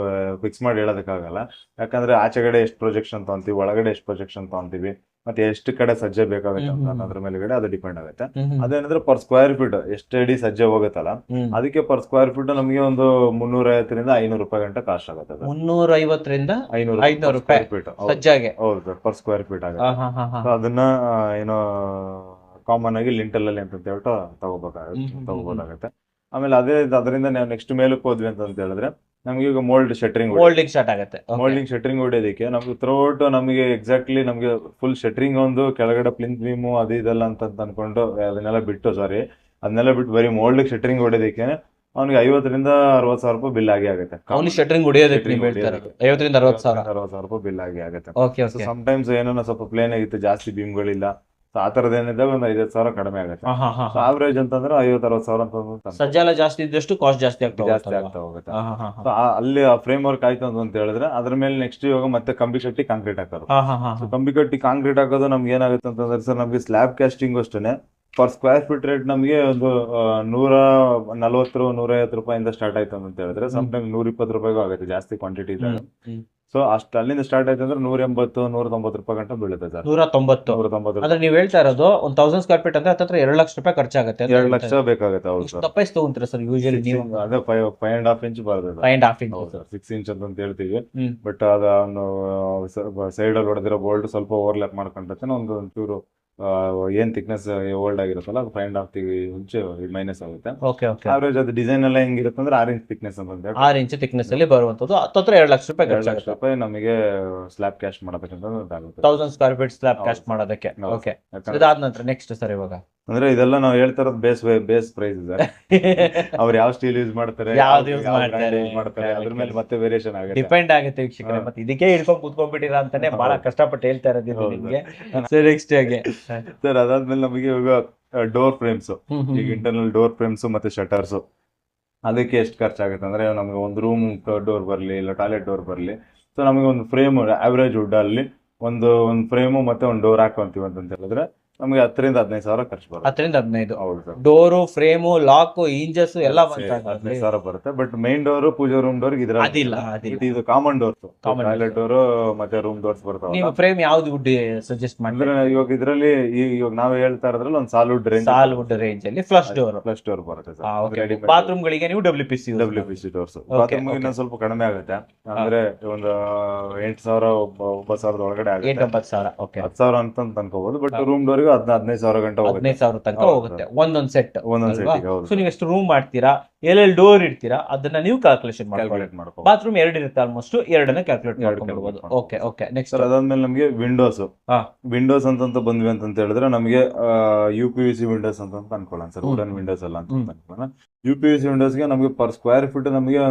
ಫಿಕ್ಸ್ ಮಾಡಿ ಹೇಳೋದಕ್ಕಾಗಲ್ಲ. ಯಾಕಂದ್ರೆ ಆಚೆಗಡೆ ಎಷ್ಟು ಪ್ರೊಜೆಕ್ಷನ್ ತಗೊಂತೀವಿ, ಒಳಗಡೆ ಎಷ್ಟು ಪ್ರೊಜೆಕ್ಷನ್ ತಗೊಂತೀವಿ, ಮತ್ತೆ ಎಷ್ಟು ಕಡೆ ಸಜ್ಜೆ ಬೇಕಾಗುತ್ತೆ ಅಂತ ಅನ್ನೋದ್ರ ಮೇಲೆಗಡೆ ಅದು ಡಿಪೆಂಡ್ ಆಗುತ್ತೆ. ಅದೇನಂದ್ರೆ ಪರ್ ಸ್ಕ್ವೇರ್ ಫೀಟ್ ಎಷ್ಟು ಅಡಿ ಸಜ್ಜೆ ಹೋಗುತ್ತಲ್ಲ, ಅದಕ್ಕೆ ಪರ್ ಸ್ಕ್ವೇರ್ ಫೀಟ್ ನಮಗೆ ಒಂದು 350 ರಿಂದ 500 ರೂಪಾಯಿ ಗಂಟೆ ಕಾಸ್ಟ್ ಆಗುತ್ತೆ. 350 ರಿಂದ 500 ರೂಪಾಯಿ ಸಜ್ಜಾಗೆ? ಹೌದು ಸರ್, ಪರ್ ಸ್ಕ್ವೇರ್ ಫೀಟ್ ಆಗುತ್ತೆ. ಅದನ್ನ ಏನೋ ಕಾಮನ್ ಆಗಿ ಲಿಂಟಲ್ ಅಲ್ಲಿ ಅಂತ ಹೇಳ್ಬಿಟ್ಟು ತಗೋಬೇಕಾಗುತ್ತೆ. ಆಮೇಲೆ ಅದರಿಂದ ನಾವು ನೆಕ್ಸ್ಟ್ ಮೇಲಕ್ಕೆ ಹೋದ್ವಿ ಅಂತ ಹೇಳಿದ್ರೆ ನಮ್ಗೆ ಈಗ ಮೋಲ್ಡಿಂಗ್ ಸ್ಟಾರ್ಟ್ ಆಗುತ್ತೆ. ಶಟರಿಂಗ್ ಹೊಡೆಯೋದಕ್ಕೆ ನಮ್ಗೆ ಥ್ರೂಔಟ್ ನಮಗೆ ಎಕ್ಸಾಕ್ಟ್ಲಿ ನಮ್ಗೆ ಫುಲ್ ಶಟರಿಂಗ್ ಒಂದು ಕೆಳಗಡೆ ಪ್ಲಿಂತ್ ಬೀಮು ಅದು ಇದೆಲ್ಲ ಅಂತ ಅನ್ಕೊಂಡು ಅದನ್ನೆಲ್ಲ ಬಿಟ್ಟು ಬರೀ ಮೋಲ್ಡಿಂಗ್ ಶಟರಿಂಗ್ ಹೊಡೆಯೋದಕ್ಕೆ ಅವ್ನಿಗೆ 50 ರಿಂದ 60 ಸಾವಿರ ರೂಪಾಯಿ ಬಿಲ್ ಆಗುತ್ತೆ. ಶಟರಿಂಗ್ ಹೊಡೆಯೋದಕ್ಕೆ 50 ರಿಂದ 60 ಸಾವಿರ ರೂಪಾಯಿ ಬಿಲ್ ಆಗುತ್ತೆ. ಸಮ್ಟೈಮ್ಸ್ ಏನೋ ಸ್ವಲ್ಪ ಪ್ಲೇನ್ ಆಗಿತ್ತು, ಜಾಸ್ತಿ ಬೀಮ್ಗಳಿಲ್ಲ, ಆ ತರದ ಏನಿದೆ ಒಂದು 5,000 ಸಾವಿರ ಕಡಿಮೆ ಆಗುತ್ತೆ. ಆವರೇಜ್ ಅಂತಂದ್ರೆ 50-60 ಸಾವಿರ ಅಂತ ಸಜ್ಜೆಲ್ಲ ಜಾಸ್ತಿ ಇದ್ದಷ್ಟು ಕಾಸ್ಟ್ ಜಾಸ್ತಿ ಆಗ್ತಾ ಹೋಗುತ್ತೆ. ಅಲ್ಲಿ ಆ ಫ್ರೇಮ್ ವರ್ಕ್ ಆಯ್ತು ಅಂತ ಹೇಳಿದ್ರೆ ಅದ್ರ ಮೇಲೆ ನೆಕ್ಸ್ಟ್ ಇವಾಗ ಮತ್ತೆ ಕಂಬಿ ಕಟ್ಟಿ ಕಾಂಕ್ರೀಟ್ ಹಾಕೋದು. ಕಂಬಿ ಕಟ್ಟಿ ಕಾಂಕ್ರೀಟ್ ಹಾಕೋದು ನಮ್ಗೆ ಏನಾಗುತ್ತೆ ಅಂತಂದ್ರೆ ಸರ್, ನಮ್ಗೆ ಸ್ಲ್ಯಾಬ್ ಕ್ಯಾಸ್ಟಿಂಗ್ ಅಷ್ಟೇ ಪರ್ ಸ್ಕ್ವೇರ್ ಫೀಟ್ ರೇಟ್ ನಮಗೆ ಒಂದು 140-150 ರೂಪಾಯಿಂದ ಸ್ಟಾರ್ಟ್ ಆಯ್ತು ಅಂತ ಹೇಳಿದ್ರೆ ಸಮ್ ಟೈಮ್ 120 ರೂಪಾಯಿಗೂ ಆಗುತ್ತೆ ಜಾಸ್ತಿ ಕ್ವಾಂಟಿಟಿ ಇದ್ದಾಗ. ಸೊ ಅಷ್ಟು ಅಲ್ಲಿಂದ ಸ್ಟಾರ್ಟ್ ಆಯ್ತು ಅಂದ್ರೆ 180-190 ರೂಪಾಯಿ ಗಂಟೆ ಬೀಳುತ್ತೆ ಸರ್. 190. 190 ಅಂದ್ರೆ ನೀವ್ ಹೇಳ್ತಾ ಇರೋದು 1000 ಸ್ಕ್ವೇರ್ ಫೀಟ್ ಅಂದ್ರೆ ಹತ್ತತ್ರ 2 ಲಕ್ಷ ರೂಪಾಯಿ ಖರ್ಚಾಗುತ್ತೆ. 2 ಲಕ್ಷ ಬೇಕಾಗುತ್ತೆ. ಹೌದು ಸರ್. ತಪ್ಪ ಎಷ್ಟು ತಗೊಂತೀರಾ ಸರ್ ಯೂಶಲಿ ನೀವು? ಅದೇ 5.5 ಇಂಚ್ ಬರ್ತದೆ. 5.5 ಇಂಚ್ 6 ಇಂಚ್ ಅಂತ ಹೇಳ್ತೀವಿ. ಬಟ್ ಅದನ್ನು ಸೈಡ್ ಅಲ್ಲಿ ಹೊಡೆದಿರೋ ಬೋಲ್ಟ್ ಸ್ವಲ್ಪ ಓವರ್ಲ್ಯಾಪ್ ಮಾಡ್ಕೊಂಡ್ರೆ ಒಂಚೂರು ಏನ್ ಥಿಕ್ನೆಸ್ ಓಲ್ಡ್ ಆಗಿರುತ್ತಲ್ಲ ಅದು 5.5 ಇಂಚ್ ಮೈನಸ್ ಆಗುತ್ತೆ. ಆವರೇಜ್ ಅದು ಡಿಸೈನ್ ಎಲ್ಲ ಹೆಂಗಿರುತ್ತೆ ಅಂದ್ರೆ 6 ಇಂಚ್ ಥಿಕ್ನೆಸ್ ಅಂತ 6 ಇಂಚ್ ಥಿಕ್ನೆಸ್ ಅಲ್ಲಿ ಬರುವಂತದ್ದು ಹತ್ತತ್ರ 2 ಲಕ್ಷ ರೂಪಾಯಿ 2 ಲಕ್ಷ ರೂಪಾಯಿ ನಮಗೆ ಸ್ಲ್ಯಾಬ್ ಕ್ಯಾಶ್ ಮಾಡೋದಕ್ಕಿಂತ 1000 ಸ್ಕ್ವೇರ್ ಫೀಟ್ ಸ್ಲ್ಯಾಬ್ ಕ್ಯಾಶ್ ಮಾಡೋದಕ್ಕೆ. ಓಕೆ, ಇದಾದ ನಂತರ ನೆಕ್ಸ್ಟ್ ಸರ್ ಇವಾಗ ಅಂದ್ರೆ ಇದೆಲ್ಲ ನಾವು ಹೇಳ್ತಾ ಇರೋದು ಬೇಸ್ ಪ್ರೈಸ್ ಇದೆ. ಅವ್ರು ಯಾವ ಸ್ಟೀಲ್ ಯೂಸ್ ಮಾಡ್ತಾರೆ, ಯಾವ್ದು ಯೂಸ್ ಮಾಡ್ತಾರೆ ಅದ್ರ ಮೇಲೆ ಮತ್ತೆ ವೇರಿಯೇಷನ್ ಆಗುತ್ತೆ, ಡಿಪೆಂಡ್ ಆಗುತ್ತೆ ವೀಕ್ಷಕರೇ. ಮತ್ತೆ ಇದಕ್ಕೆ ಹಿಡ್ಕೊಂಡು ಕೂತ್ಕೊಂಡ್ಬಿಟ್ಟಿರಾ ಅಂತಾನೆ ಬಹಳ ಕಷ್ಟಪಟ್ಟು ಹೇಳ್ತಾ ಇರೋದು ನಿಮ್ಗೆ. ಸರ್ ನೆಕ್ಸ್ಟ್ ಹಾಗೆ ಸರ್ ಅದಾದ್ಮೇಲೆ ನಮಗೆ ಇವಾಗ ಡೋರ್ ಫ್ರೇಮ್ಸ್, ಈಗ ಇಂಟರ್ನಲ್ ಡೋರ್ ಫ್ರೇಮ್ಸ್ ಮತ್ತೆ ಶಟರ್ಸ್ ಅದಕ್ಕೆ ಎಷ್ಟು ಖರ್ಚಾಗುತ್ತೆ ಅಂದ್ರೆ ನಮಗೆ ಒಂದು ರೂಮ್ ಡೋರ್ ಬರ್ಲಿ ಇಲ್ಲ ಟಾಯ್ಲೆಟ್ ಡೋರ್ ಬರ್ಲಿ, ಸೊ ನಮಗೆ ಒಂದು ಫ್ರೇಮ್ ಆವರೇಜ್ ವುಡ್ ಅಲ್ಲಿ ಒಂದು ಫ್ರೇಮು ಮತ್ತೆ ಒಂದು ಡೋರ್ ಹಾಕೊಂತೀವಿ ಅಂತ ಹೇಳಿದ್ರೆ ನಮಗೆ 10,000 to 15,000 ಖರ್ಚು ಬರುತ್ತೆ. 10,000 to 15,000. ಹೌದು ಸರ್. ಡೋರು, ಫ್ರೇಮು, ಲಾಕ್, ಇಂಜಸ್ ಎಲ್ಲ 15,000 ಬರುತ್ತೆ. But main door, puja room door ಅದಿಲ್ಲ. ಇದು ಕಾಮನ್ ಡೋರ್ಸ್, ಟಾಯ್ಲೆಟ್ ಡೋರ್ ಮತ್ತೆ ರೂಮ್ ಡೋರ್ಸ್ ಬರ್ತಾವೆ. ನೀವು ಫ್ರೇಮ್ ಯಾವ್ದು ವುಡ್ ಸಜೆಸ್ಟ್ ಮಾಡಿದ್ರೆ? ಇವಾಗ ಇದ್ರಲ್ಲಿ ಇವಾಗ ನಾವು ಹೇಳ್ತಾ ಇರೋದ್ರಲ್ಲಿ ಒಂದು ಸಾಲ್ವುಡ್ ರೇಂಜ್ ಅಲ್ಲಿ ಫ್ಲಶ್ ಡೋರ್ ಬರುತ್ತೆ ಸರ್. ಬಾತ್ರೂಮ್ ಗಳಿಗೆ ನೀವು WPC ಡೋರ್ಸ್. ಬಾತ್ರೂಮ್ ಇನ್ನೊಂದು ಸ್ವಲ್ಪ ಕಡಿಮೆ ಆಗುತ್ತೆ, ಅಂದ್ರೆ ಒಂದು 8,000 9,000 ಒಳಗಡೆ ಆಗುತ್ತೆ. 8,000 10,000 ಅಂತ ಅನ್ಕೋಬಹುದು. ಬಟ್ ರೂಮ್ ಡೋರ್ 15,000 ಗಂಟೆ 15,000 ತನಕ ಹೋಗುತ್ತೆ ಒಂದೊಂದ್ ಸೆಟ್. ಸೆಟ್. ಸೊ ನೀವು ಎಷ್ಟು ರೂಮ್ ಮಾಡ್ತೀರಾ, ಎಲ್ಲೆಲ್ಲಿ ಡೋರ್ ಇಡ್ತೀರಾ ಅದನ್ನ ನೀವು ಕ್ಯಾಲ್ಕುಲೇಷನ್ ಮಾಡ್ಕೊಳ್ಳಿ. ಬಾತ್ರೂಮ್ 2 ಇರುತ್ತೆ, ಆಲ್ಮೋಸ್ಟ್ 2 ಕ್ಯಾಲ್ಕುಲೇಟ್ ಮಾಡ್ಕೊಬಹುದು. ಓಕೆ ನೆಕ್ಸ್ಟ್ ಅದಾದ್ಮೇಲೆ ನಮಗೆ ವಿಂಡೋಸ್ ಅಂತ ಬಂದ್ವಿ ಅಂತ ಹೇಳಿದ್ರೆ ನಮಗೆ UPVC ವಿಂಡೋಸ್ ಅಂತ ಅನ್ಕೊಳ್ಳೋಣ ಸರ್. ವುಡನ್ ವಿಂಡೋಸ್ ಅಲ್ಲ ಅಂತ ಅನ್ಕೊಳ್ಳೋಣ. UPVC ವಿಂಡೋಸ್ಗೆ ನಮಗೆ ಪರ್ ಸ್ಕ್ವೇರ್ ಫೀಟ್ ನಮಗೆ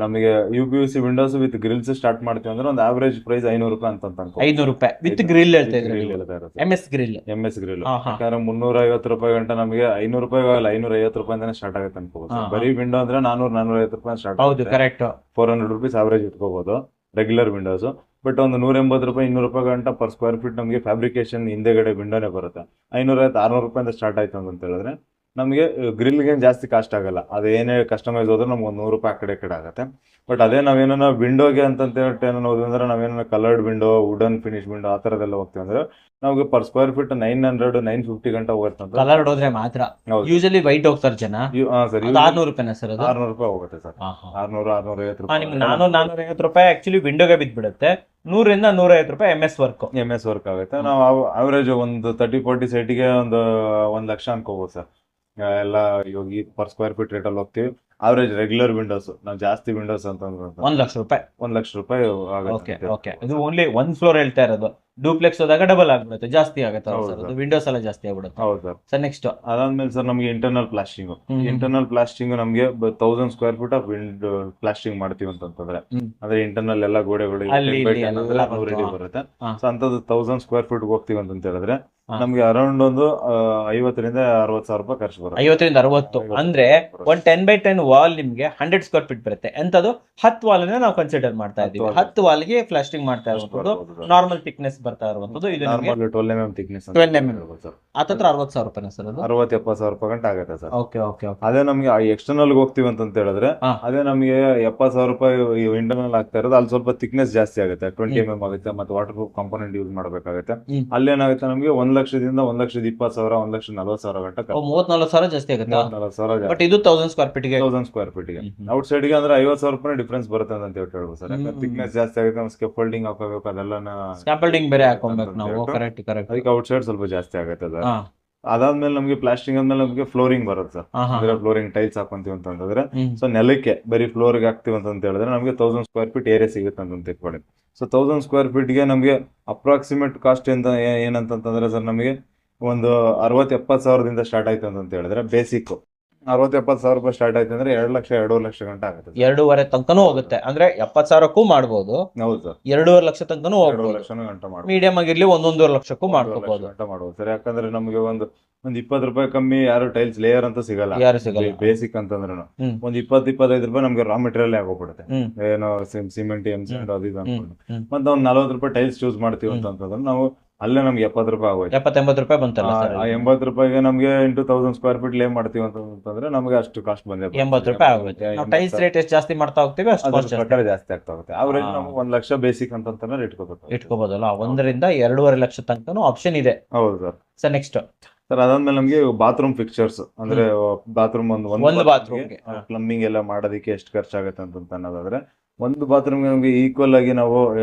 ನಮಗೆ UPVC windows with grills start ಮಾಡ್ತೀವಿ ಅಂದ್ರೆ ಒಂದು ಆವರೇಜ್ ಪ್ರೈಸ್ 500 ರೂಪಾಯಿ ಅಂತ ಅನ್ಕೋ. 500 ರೂಪಾಯಿ ವಿತ್ ಗ್ರಿಲ್ ಹೇಳ್ತಾ ಇದ್ರೆ MS ಗ್ರಿಲ್. ಯಾಕಂದ್ರೆ 350 ರೂಪಾಯಿ ಗಂಟೆ ನಮಗೆ 500 ರೂಪಾಯಿ ಆಗಲ್ಲ, 550 ರೂಪಾಯಿಂದಾನೆ ಸ್ಟಾರ್ಟ್ ಆಗುತ್ತೆ ಅನ್ಕೋಬಹುದು. ಬರೀ ವಿಂಡೋ ಅಂದ್ರೆ 400-450 ರೂಪಾಯಿ ಸ್ಟಾರ್ಟ್. ಹೌದು, ಕರೆಕ್ಟ್. 400 ರೂಪೀಸ್ ಆವರೇಜ್ ಇಟ್ಕೋಬಹುದು ರೆಗ್ಯುಲರ್ ವಿಂಡೋಸ್. ಬಟ್ ಒಂದು 180 ರೂಪಾಯಿ 200 ರೂಪಾಯಿ ಗಂಟ ಪರ್ ಸ್ಕ್ವೇರ್ ಫೀಟ್ ನಮಗೆ ಫ್ಯಾಬ್ರಿಕೇಶನ್ ಹಿಂದೆಗಡೆ ವಿಂಡೋನೇ ಬರುತ್ತೆ. 550-600 ರೂಪಾಯಿಂದ ಸ್ಟಾರ್ಟ್ ಆಯ್ತು ಅಂತ ಹೇಳಿದ್ರೆ ನಮಗೆ ಗ್ರಿಲ್ಗೆ ಜಾಸ್ತಿ ಕಾಸ್ಟ್ ಆಗಲ್ಲ. ಅದೇನೇ ಕಸ್ಟಮೈಸ್ ಹೋದ್ರೆ ನಮ್ಗೆ ಒಂದು 100 ರೂಪಾಯಿ ಆ ಕಡೆ ಆಗುತ್ತೆ. ಬಟ್ ಅದೇ ನಾವೇನ ವಿಂಡೋಗೆ ಅಂತ ಏನೋ ಹೋದ್ವಿ ಅಂದ್ರೆ ನಾವೇನ coloured window, wooden finish window ಆ ತರದೆಲ್ಲ ಹೋಗ್ತೀವಿ ಅಂದ್ರೆ ನಮಗೆ ಪರ್ ಸ್ಕ್ವೇರ್ ಫೀಟ್ 900-950 ಗಂಟ ಹೋಗುತ್ತೆ. ಕಲರ್ಡ್ ಹೋದ್ರೆ ಮಾತ್ರ. ಯೂಶಲಿ ವೈಟ್ ಹೋಗ್ತಾರೆ ಜನ. 600 ರೂಪಾಯಿ ಸರ್. 600 ರೂಪಾಯಿ ಹೋಗುತ್ತೆ ಸರ್. 600-650 ರೂಪಾಯಿ. ನಿಮ್ಗೆ 400-450 ರೂಪಾಯಿ ಆಕ್ಚುಲಿ ವಿಂಡೋಗೆ ಬಿದ್ಬಿಡುತ್ತೆ. 100-150 ರೂಪಾಯಿ MS ವರ್ಕ್ ಆಗುತ್ತೆ. ನಾವು ಅವರೇಜ್ ಒಂದು 30-40 ಸೈಟಿಗೆ ಒಂದು 1 ಲಕ್ಷ ಅನ್ಕೋಬಹುದು ಸರ್. ಎಲ್ಲ ಇವಾಗ ಪರ್ ಸ್ಕ್ವೇರ್ ಫೀಟ್ ರೇಟ್ ಅಲ್ಲಿ ಹೋಗ್ತೀವಿ. ಅವರೇಜ್ ರೆಗ್ಯುಲರ್ ವಿಂಡೋಸ್ ನಾವು ಜಾಸ್ತಿ ವಿಂಡೋಸ್ ಅಂತ 1 ಲಕ್ಷ ರೂಪಾಯಿ. 1 ಲಕ್ಷ ರೂಪಾಯಿ ಆಗುತ್ತೆ. ಇದು ಓನ್ಲಿ 1 ಫ್ಲೋರ್ ಹೇಳ್ತಾ ಇರೋದು. ಡೂಪ್ಲೆಕ್ಸ್ ಹೋದಾಗ ಡಬಲ್ ಆಗ್ಬಿಡುತ್ತೆ, ಜಾಸ್ತಿ ಆಗುತ್ತೆ. ವಿಂಡೋಸ್ ಎಲ್ಲ ಜಾಸ್ತಿ ಆಗ್ಬಿಡುತ್ತೆ. ಹೌದು ಸರ್. ನೆಕ್ಸ್ಟ್ ಅದಾದ್ಮೇಲೆ ಸರ್ ನಮಗೆ ಇಂಟರ್ನಲ್ ಪ್ಲಾಸ್ಟಿಂಗ್ ನಮಗೆ 1000 ಸ್ಕ್ವೇರ್ ಫೀಟ್ ಆಫ್ ಪ್ಲಾಸ್ಟಿಂಗ್ ಮಾಡ್ತೀವಿ ಅಂತಂದ್ರೆ ಅಂದ್ರೆ ಇಂಟರ್ನಲ್ ಎಲ್ಲ ಗೋಡೆಗಳು 100 ಬರುತ್ತೆ. ಸೊ ಅಂತದ್ದು 1000 ಸ್ಕ್ವೇರ್ ಫೀಟ್ ಹೋಗ್ತೀವಿ ಅಂತ ಹೇಳಿದ್ರೆ ನಮ್ಗೆ ಅರೌಂಡ್ ಒಂದು 50,000-60,000 ರೂಪಾಯಿ ಖರ್ಚು ಬರುತ್ತೆ. 50,000-60 ಅಂದ್ರೆ ಒಂದು 10x10 ವಾಲ್ ನಿಮ್ಗೆ 100 ಸ್ಕ್ವೇರ್ ಫೀಟ್ ಬರುತ್ತೆ. ಎಂತದು 10 ವಾಲ್ ನಾವು ಕನ್ಸಿಡರ್ ಮಾಡ್ತಾ ಇದ್ದೀವಿ. 10 ವಾಲ್ಗೆ ಪ್ಲಾಸ್ಟಿಂಗ್ ಮಾಡ್ತಾ ಇರುವಂತದ್ದು, ನಾರ್ಮಲ್ ಥಿಕ್ನೆಸ್ ಬರ್ತಾ ಇರುವಂತದ್ದು. ಇದು 12 mm ಥಿಕ್ನೆಸ್. 12 mm ಹತ್ತತ್ರ 60,000 ರೂಪಾಯಿ ಸರ್. ಅದು 60-70,000 ರೂಪಾಯಿ ಗಂಟೆ ಆಗುತ್ತೆ ಸರ್. ಓಕೆ. ಅದೇ ನಮ್ಗೆ ಎಕ್ಸ್ಟರ್ನಲ್ ಹೋಗ್ತೀವಿ ಅಂತ ಹೇಳಿದ್ರೆ ಅದೇ ನಮಗೆ 70,000 ರೂಪಾಯಿ ಇಂಟರ್ನಲ್ ಆಗ್ತಾ ಇರೋದು. ಅಲ್ಲಿ ಸ್ವಲ್ಪ ಥಿಕ್ನೆಸ್ ಜಾಸ್ತಿ ಆಗುತ್ತೆ, 20 mm ಆಗುತ್ತೆ. ಮತ್ತೆ ವಾಟರ್ ಪ್ರೂಫ್ ಕಾಂಪೋನೆಂಟ್ ಯೂಸ್ ಮಾಡಬೇಕಾಗುತ್ತೆ. ಅಲ್ಲೇನಾಗುತ್ತೆ ನಮಗೆ 1 ಲಕ್ಷದಿಂದ 1,20,000 1,40,000 ಗಂಟೆ 34,000 ಜಾಸ್ತಿ ಆಗುತ್ತೆ. 34,000. ಬಟ್ ಇದು 1000 ಸ್ಕ್ವೇರ್ ಫೀಟ್ಗೆ 1000 ಸ್ಕ್ವೇರ್ ಫೀಟ್ಗೆ ಔಟ್ ಸೈಡ್ಗೆ ಅಂದ್ರೆ 50,000 ರೂಪಾಯಿ ಡಿಫ್ರೆನ್ಸ್ ಬರುತ್ತೆ ಅಂತ ಹೇಳ್ಬೋದು ಸರ್. ಥಿಕ್ನೆಸ್ ಜಾಸ್ತಿ ಆಗುತ್ತೆ, ನಾವು ಸ್ಕ್ಯಾಫೋಲ್ಡಿಂಗ್ ಹಾಕೋಬೇಕು, ಅದೆಲ್ಲ ಸ್ಕ್ಯಾಫೋಲ್ಡಿಂಗ್ ಬೇರೆ ಹಾಕೋಬೇಕು ನಾವು. ಕರೆಕ್ಟ್. ಅದಕ್ಕೆ ಔಟ್ ಸೈಡ್ ಸ್ವಲ್ಪ ಜಾಸ್ತಿ ಆಗುತ್ತೆ ಸರ್. ಅದಾದ್ಮೇಲೆ ನಮಗೆ ಪ್ಲಾಸ್ಟಿಂಗ್ ಆದ್ಮೇಲೆ ನಮಗೆ ಫ್ಲೋರಿಂಗ್ ಬರುತ್ತೆ ಸರ್. ಅಂದ್ರೆ ಫ್ಲೋರಿಂಗ್ ಟೈಲ್ಸ್ ಹಾಕೊಂತೀವಿ ಅಂತಂದ್ರೆ ಸೊ ನೆಲಕ್ಕೆ ಬರೀ ಫ್ಲೋರ್ಗೆ ಹಾಕ್ತಿವಿ ಅಂತ ಹೇಳಿದ್ರೆ ನಮಗೆ 1000 ಸ್ಕ್ವೇರ್ ಫೀಟ್ ಏರಿಯಾ ಸಿಗುತ್ತೆ ಅಂತ ತಿಳ್ಕೊಳ್ಳಿ. ಸೊ 1000 ಸ್ಕ್ವೇರ್ ಫೀಟ್ಗೆ ನಮಗೆ ಅಪ್ರಾಕ್ಸಿಮೇಟ್ ಕಾಸ್ಟ್ ಏನಂತಂದ್ರೆ ಸರ್ ನಮಗೆ ಒಂದು 60-70,000ದಿಂದ ಸ್ಟಾರ್ಟ್ ಆಯ್ತು ಅಂತ ಹೇಳಿದ್ರೆ ಬೇಸಿಕ್ 60-70,000 ರೂಪಾಯಿ ಸ್ಟಾರ್ಟ್ ಆಯ್ತು ಅಂದ್ರೆ 2 ಲಕ್ಷ 2.5 ಲಕ್ಷ ಗಂಟೆ ಆಗುತ್ತೆ. 2.5 ತನಕನೂ ಹೋಗುತ್ತೆ. ಅಂದ್ರೆ 70,000ಕ್ಕೂ ಮಾಡ್ಬೋದು. ಹೌದು ಸರ್. 2.5 ಲಕ್ಷ ತನಕನೂ ಹೋಗ್ಬೋದು. 2 ಲಕ್ಷ ಗಂಟೆ ಮಾಡ್ಬೋದು. ಮೀಡಿಯಂ ಆಗಿರ್ಲಿ 1.5 ಲಕ್ಷಕ್ಕೂ ಮಾಡ್ಕೋಬಹುದು ಸರ್. ಯಾಕಂದ್ರೆ ನಮಗೆ ಒಂದು 20 ರೂಪಾಯಿ ಕಮ್ಮಿ ಯಾರು ಟೈಲ್ಸ್ ಲೇಯರ್ ಅಂತ ಸಿಗಲ್ಲ. ಬೇಸಿಕ್ ಅಂತಂದ್ರೆ ಒಂದು 20-25 ರೂಪಾಯಿ ನಮ್ಗೆ ರಾ ಮೆಟೀರಿಯಲ್ ಆಗೋಗ್ಬಿಡುತ್ತೆ. ಏನೋ ಸಿಮೆಂಟ್ ಅದು ಇದು ಅನ್ಕೊಂಡು ಮತ್ತೆ ಒಂದು 40 ರೂಪಾಯಿ ಟೈಲ್ಸ್ ಚೂಸ್ ಮಾಡ್ತೀವಿ ಅಂತಂದ್ರೆ ನಾವು ಅಲ್ಲೇ ನಮ್ಗೆ 70 ರೂಪಾಯಿ ಆಗೋಯ್ತು. 70-80 ರೂಪಾಯಿ ಬಂತಲ್ಲ ಸರ್? ಆ 80 ರೂಪಾಯಿಗೆ ನಮ್ಗೆ 1000 ಸ್ಕ್ವೇರ್ ಫೀಟ್ ಲೇ ಮಾಡ್ತೀವಿ ಅಂತಂದ್ರೆ ನಮ್ಗೆ ಅಷ್ಟು ಕಾಸ್ಟ್ ಬಂದೇ 80 ರೂಪಾಯಿ ಆಗುತ್ತೆ. ನಾವು ಟೈಲ್ಸ್ ರೇಟ್ ಎಷ್ಟು ಜಾಸ್ತಿ ಮಾಡ್ತಾ ಹೋಗ್ತೀವಿ ಅಷ್ಟು ಕಾಸ್ಟ್ ಪ್ರಕಾರ ಜಾಸ್ತಿ ಆಗ್ತಾ ಹೋಗುತ್ತೆ. ಅವ್ರೇಜ್ ನಮ್ಗೆ 1 ಲಕ್ಷ ಬೇಸಿಕ್ ಅಂತಂದ್ರೆ ಇಟ್ಕೋಬಹುದಲ್ಲ. 1 ರಿಂದ 2.5 ಲಕ್ಷ ತನಕನೂ ಆಪ್ಷನ್ ಇದೆ. ಹೌದು ಸರ್. ಸರ್ ನೆಕ್ಸ್ಟ್ ಸರ್ ಅದಾದ್ಮೇಲೆ ನಮ್ಗೆ ಬಾತ್ರೂಮ್ ಫಿಕ್ಚರ್ಸ್ ಅಂದ್ರೆ ಬಾತ್ರೂಮ್ ಒಂದು ಬಾತ್ರೂಮ್ಗೆ ಪ್ಲಂಬಿಂಗ್ ಎಲ್ಲ ಮಾಡೋದಕ್ಕೆ ಎಷ್ಟು ಖರ್ಚಾಗುತ್ತೆ ಅಂತ ಅನ್ನೋದಾದ್ರೆ, ಒಂದು ಬಾತ್ರೂಮ್ಗೆ ನಮ್ಗೆ ಈಕ್ವಲ್ ಆಗಿ ನಾವು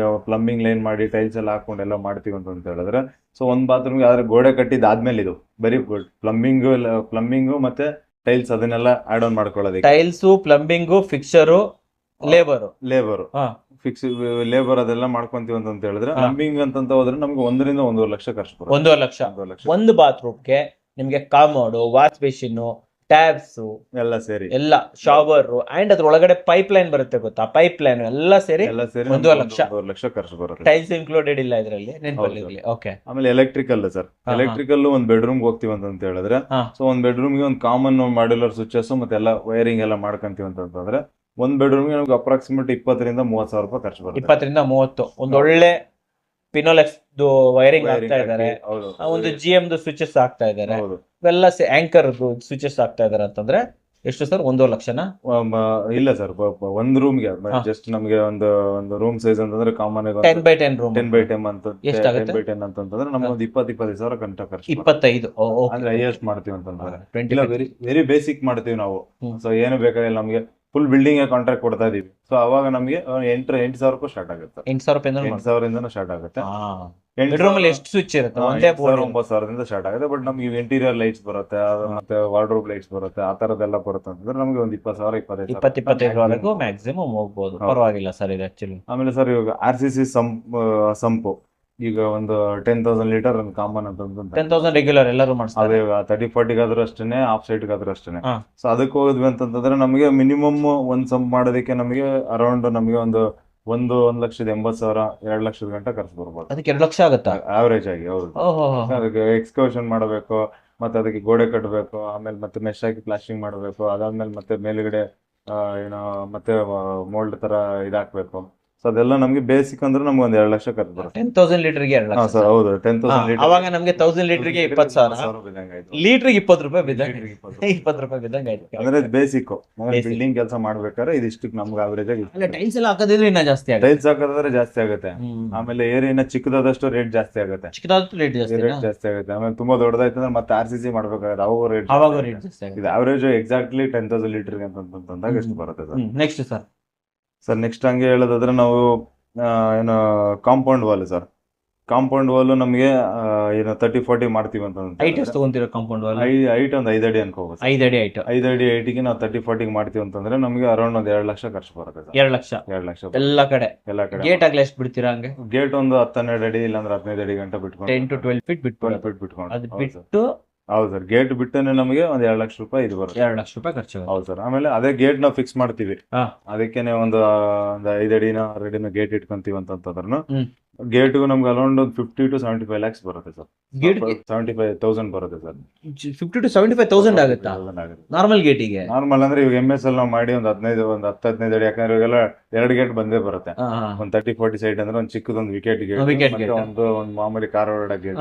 ಪ್ಲಂಬಿಂಗ್ ಲೈನ್ ಮಾಡಿ ಟೈಲ್ಸ್ ಎಲ್ಲ ಹಾಕೊಂಡು ಎಲ್ಲ ಮಾಡ್ತೀವಿ ಅಂತ ಹೇಳಿದ್ರೆ, ಸೊ ಒಂದು ಬಾತ್ರೂಮ್ಗೆ ಆದ್ರೆ ಗೋಡೆ ಕಟ್ಟಿದ್ದಾದ್ಮೇಲೆ ಇದು ಬರೀ ಪ್ಲಂಬಿಂಗು ಮತ್ತೆ ಟೈಲ್ಸ್ ಅದನ್ನೆಲ್ಲ ಆಡ್ ಆನ್ ಮಾಡ್ಕೊಳ್ಳೋದಕ್ಕೆ tiles, plumbing, fixture, labour fix labour ಅದೆಲ್ಲ ಮಾಡ್ಕೊಂತೀವಿ ಅಂತ ಹೇಳಿದ್ರೆ, ಪ್ಲಂಬಿಂಗ್ ಅಂತ ಹೋದ್ರೆ ನಮ್ಗೆ 1 ರಿಂದ 1.5 ಲಕ್ಷ ಖರ್ಚು ಬರುತ್ತೆ. 1.5 ಲಕ್ಷ. ಒಂದು ಬಾತ್ರೂಮ್ಗೆ ನಿಮ್ಗೆ ಕಾಮೋಡ್, ವಾಶ್ ಬೇಸಿನ್, ಟ್ಯಾಬ್ಸ್ ಎಲ್ಲ ಸೇರಿ, ಎಲ್ಲ ಶವರ್ ಅಂಡ್ ಅದ್ರ ಒಳಗಡೆ ಪೈಪ್ ಲೈನ್ ಬರುತ್ತೆ ಗೊತ್ತಾ, ಪೈಪ್ ಲೈನ್ ಎಲ್ಲ ಸೇರಿ 1.5 ಲಕ್ಷ ಖರ್ಚು ಬರುತ್ತೆ. ಟೈಲ್ಸ್ ಇನ್ಕ್ಲೂಡೆಡ್ ಇಲ್ಲ ಇದರಲ್ಲಿ, ನೆನಪಲ್ಲಿ. ಓಕೆ. ಆಮೇಲೆ ಎಲೆಕ್ಟ್ರಿಕಲ್ ಸರ್, ಎಲೆಕ್ಟ್ರಿಕಲ್ ಒಂದ್ ಬೆಡ್ರೂಮ್ ಹೋಗ್ತೀವಿ ಅಂತ ಹೇಳಿದ್ರೆ, ಸೊ ಒಂದ್ ಬೆಡ್ರೂಮ್ ಗೆ ಒಂದು ಕಾಮನ್ ಮಾಡ್ಯುಲರ್ ಸ್ವಿಚಸ್ ಮತ್ತೆ ಎಲ್ಲ ವೈರಿಂಗ್ ಎಲ್ಲ ಮಾಡ್ಕೊಂತೀವಿ ಅಂತಂದ್ರೆ, ಒಂದ್ ಬೆಡ್ರೂಮ್ ಗೆ ನಮ್ಗೆ ಅಪ್ರಾಕ್ಸಿಮೇಟ್ 20 ರಿಂದ 30 ಸಾವಿರ ರೂಪಾಯಿ ಖರ್ಚು ಬರುತ್ತೆ. 20 ರಿಂದ 30. ಒಂದ್ ಒಳ್ಳೆ ಪಿನೋಲೆಕ್ಸ್ ವೈರಿಂಗ್ ಆಗ್ತಾ ಇದಾರೆ, ಒಂದು GM ಸ್ವಿಚಸ್ ಆಗ್ತಾ ಇದಾರೆ, ಇವೆಲ್ಲ ಆಂಕರ್ ಸ್ವಿಚಸ್ ಆಗ್ತಾ ಇದಾರೆ ಅಂತಂದ್ರೆ ಎಷ್ಟು ಸರ್? 1.5 ಲಕ್ಷನಾ? ಇಲ್ಲ ಸರ್, ಒಂದ್ ರೂಮ್ ಗೆ ಜಸ್ಟ್ ನಮ್ಗೆ ಒಂದು ರೂಮ್ ಸೈಜ್ ಅಂತಂದ್ರೆ ಕಾಮನ್ 10x10 ರೂಮ್ 10x10 ಅಂತ ಎಷ್ಟಾಗುತ್ತೆ? 10x10 ಅಂತಂದ್ರೆ ನಮ್ಗೆ ಒಂದು 20-25 ಸಾವಿರ ಗಂಟ ಖರ್ಚು. 25 ಅಂದ್ರೆ ಹೈಯೆಸ್ಟ್ ಮಾಡ್ತೀವಿ ಅಂತಂದ್ರೆ ವೆರಿ ಬೇಸಿಕ್ ಮಾಡ್ತೀವಿ ನಾವು. ಸೊ ಏನು ಬೇಕಾಗಿಲ್ಲ, ನಮ್ಗೆ ಫುಲ್ ಬಿಲ್ಡಿಂಗ್ ಕಾಂಟ್ರಾಕ್ಟ್ ಕೊಡ್ತಾ ಇದೀವಿ. ಸೊ ಅವಾಗ ನಮ್ಗೆ 8 ಸಾವಿರ ರೂಪಾಯಿ ಸ್ಟಾರ್ಟ್ ಆಗುತ್ತೆ. 8 ಸಾವಿರದಿಂದ ಸ್ಟಾರ್ಟ್ ಆಗುತ್ತೆ. ಬೆಡ್ರೂಮ್ ಅಲ್ಲಿ ಎಷ್ಟು ಸ್ವಿಚ್ ಇರುತ್ತೆ? 9 ಸಾವಿರದಿಂದ ಸ್ಟಾರ್ಟ್ ಆಗುತ್ತೆ. ಬಟ್ ನಮ್ಗೆ ಇಂಟೀರಿಯರ್ ಲೈಟ್ಸ್ ಬರುತ್ತೆ, ಮತ್ತೆ ವಾರ್ಡ್ರೋಬ್ ಲೈಟ್ಸ್ ಬರುತ್ತೆ, ಆ ತರದೆಲ್ಲ ಬರುತ್ತೆ ಅಂತಂದ್ರೆ ನಮ್ಗೆ ಒಂದು 20 ಸಾವಿರ 25 ವರೆಗೂ ಮ್ಯಾಕ್ಸಿಮಮ್ ಹೋಗ್ಬೋದು. ಪರವಾಗಿಲ್ಲ ಸರ್ ಇದು ಆಕ್ಚುಲಿ. ಆಮೇಲೆ ಸರ್ ಇವಾಗ RCC ಸಂಪು ಈಗ ಒಂದು 10,000 ಲೀಟರ್ ಒಂದು ಕಾಮನ್ ಅಂತ 10,000 ರೆಗ್ಯುಲರ್ ಎಲ್ಲರೂ ಮಾಡ್ತಾರೆ. 30-40 ಗಾದ್ರೂ ಅಷ್ಟೇನೆ, ಹಾಫ್ ಸೈಡ್ ಗಾದ್ರೂ ಅಷ್ಟೇನೆ. ಸೊ ಅದಕ್ಕೆ ಹೋದ್ವಿ ಅಂತಂದ್ರೆ ನಮಗೆ ಮಿನಿಮಮ್ ಒಂದ್ ಸಂಪ್ ಮಾಡೋದಕ್ಕೆ ನಮಗೆ ಅರೌಂಡ್ ನಮಗೆ ಒಂದು 1,80,000 2 ಲಕ್ಷದ ಗಂಟ ಖರ್ಚು ಬರ್ಬೋದು. ಅದಕ್ಕೆ 2 ಲಕ್ಷ ಆಗುತ್ತಾ ಆವರೇಜ್ ಆಗಿ? ಹೌದು. ಅದಕ್ಕೆ ಎಕ್ಸ್ಕವೇಷನ್ ಮಾಡಬೇಕು, ಮತ್ತೆ ಅದಕ್ಕೆ ಗೋಡೆ ಕಟ್ಟಬೇಕು, ಆಮೇಲೆ ಮತ್ತೆ ಮೆಶ್ ಹಾಕಿ ಪ್ಲಾಸ್ಟಿಂಗ್ ಮಾಡಬೇಕು, ಅದಾದ್ಮೇಲೆ ಮತ್ತೆ ಮೇಲ್ಗಡೆ ಏನೋ ಮತ್ತೆ ಮೋಲ್ಡ್ ತರ ಇದಾಕ್ಬೇಕು. ಸೊ ಅದೆಲ್ಲ ನಮ್ಗೆ ಬೇಸಿಕ್ ಅಂದ್ರೆ ನಮ್ಗೆ 1 2 ಲಕ್ಷ ಖರ್ಚು ಬರುತ್ತೆ. 10,000 ಲೀಟರ್ಗೆ 2 ಲಕ್ಷ. ಹೌದು, 10,000 ಲೀಟರ್. ಅವಾಗ ನಮ್ಗೆ 1000 ಲೀಟರ್ಗೆ 20,000, ಲೀಟರ್ಗೆ 20 ರೂಪಾಯಿ ಬಿದ್ದಂಗೆ, 20 ರೂಪಾಯಿ ಬಿದ್ದಂಗೆ ಆಯ್ತು. ಅಂದ್ರೆ ಬೇಸಿಕ್ ಬಿಲ್ಡಿಂಗ್ ಕೆಲಸ ಮಾಡ್ಬೇಕಾದ್ರೆ ಇದಿಷ್ಟಕ್ಕೆ ನಮ್ಗೆ ಆವರೇಜ್ ಆಗಿ. ಟೈಲ್ಸ್ ಎಲ್ಲ ಹಾಕೋದಿದ್ರೆ ಇನ್ನ ಜಾಸ್ತಿ ಆಗುತ್ತೆ. ಟೈಲ್ಸ್ ಹಾಕೋದ್ರೆ ಜಾಸ್ತಿ ಆಗುತ್ತೆ. ಆಮೇಲೆ ಏರಿಯಾ ಚಿಕ್ಕದಾದಷ್ಟು ರೇಟ್ ಜಾಸ್ತಿ ಆಗುತ್ತೆ. ರೇಟ್ ಜಾಸ್ತಿ ಆಗುತ್ತೆ. ಆಮೇಲೆ ತುಂಬಾ ದೊಡ್ಡದಾಯ್ತು ಅಂದ್ರೆ ಮತ್ತೆ RCC ಮಾಡ್ಬೇಕಾದ್ರೆ ಅವಾಗ ರೇಟ್ ಜಾಸ್ತಿ ಆಗುತ್ತೆ. ಇದು ಆವರೇಜ್ ಎಕ್ಸಾಕ್ಟ್ಲಿ 10,000 ಲೀಟರ್ಗೆ ಅಂತಂದಾಗ ಎಷ್ಟು ಬರುತ್ತೆ ಸರ್? ನೆಕ್ಸ್ಟ್ ಸರ್ ನೆಕ್ಸ್ಟ್ ಹಂಗೆ ಹೇಳೋದಾದ್ರೆ ನಾವು ಏನು compound wall sir. Compound wall ನಮಗೆ ಏನು 30-40 ಮಾಡ್ತೀವಿ ಅಂತಂದ್ರೆ ಕಾಂಪೌಂಡ್ ವಾಲ್ ಹೈಟ್ ಒಂದು 5 ಅಡಿ ಅನ್ಕೋಬಹುದು. 5 ಅಡಿ ಹೈಟಿಗೆ ನಾವು 30-40 ಮಾಡ್ತೀವಿ ಅಂತಂದ್ರೆ ನಮಗೆ ಅರೌಂಡ್ ಒಂದು 2 ಲಕ್ಷ ಖರ್ಚು ಬರುತ್ತೆ. 2 ಲಕ್ಷ ಎಲ್ಲ ಕಡೆ. ಗೇಟ್ ಆಗ್ಲಿ ಎಷ್ಟು ಬಿಡ್ತೀರಾ? ಹಂಗೆ ಗೇಟ್ ಒಂದು 10-12 ಅಡಿ ಇಲ್ಲಾಂದ್ರೆ 15 ಅಡಿ ಗಂಟ ಬಿಟ್ಕೊಂಡು 10 to 12 ಫೀಟ್ ಬಿಟ್ಕೊಂಡು ಅದು ಬಿಟ್ಟು. ಹೌದು ಸರ್, ಗೇಟ್ ಬಿಟ್ಟನೆ ನಮಗೆ ಒಂದು 2 ಲಕ್ಷ ರೂಪಾಯಿ ಇದು ಬರುತ್ತೆ. 2 ಲಕ್ಷ ರೂಪಾಯಿ ಖರ್ಚು. ಹೌದು ಸರ್. ಆಮೇಲೆ ಅದೇ ಗೇಟ್ ನಾವು ಫಿಕ್ಸ್ ಮಾಡ್ತೀವಿ, ಅದಕ್ಕೇನೆ ಒಂದು 5 ಅಡಿನ 6 ಅಡಿನ ಗೇಟ್ ಇಟ್ಕೊಂತೀವಿ ಅಂತಂದ್ರೂ ಗೇಟ್ಗೂ ನಮ್ಗೆ ಅರೌಂಡ್ 50 to 75 lakhs ಬರುತ್ತೆ ಸರ್. 75,000 ಬರುತ್ತೆ ಸರ್. 50 to 75,000 ಆಗುತ್ತಾ ನಾರ್ಮಲ್ ಗೇಟಿಗೆ? ನಾರ್ಮಲ್ ಅಂದ್ರೆ ಇವಾಗ MS ನಾವು ಮಾಡಿ ಒಂದು 10-15 ಅಡಿ, ಯಾಕಂದ್ರೆ ಇವಾಗೆಲ್ಲ 2 ಗೇಟ್ ಬಂದೇ ಬರುತ್ತೆ. ಒಂದು 30-40 ಸೈಡ್ ಅಂದ್ರೆ ಒಂದು ಚಿಕ್ಕದೊಂದು ವಿಕೆಟ್ ಗೇಟ್, ಒಂದು ಮಾಮೂಲಿ ಕಾರ್ ಗೇಟ್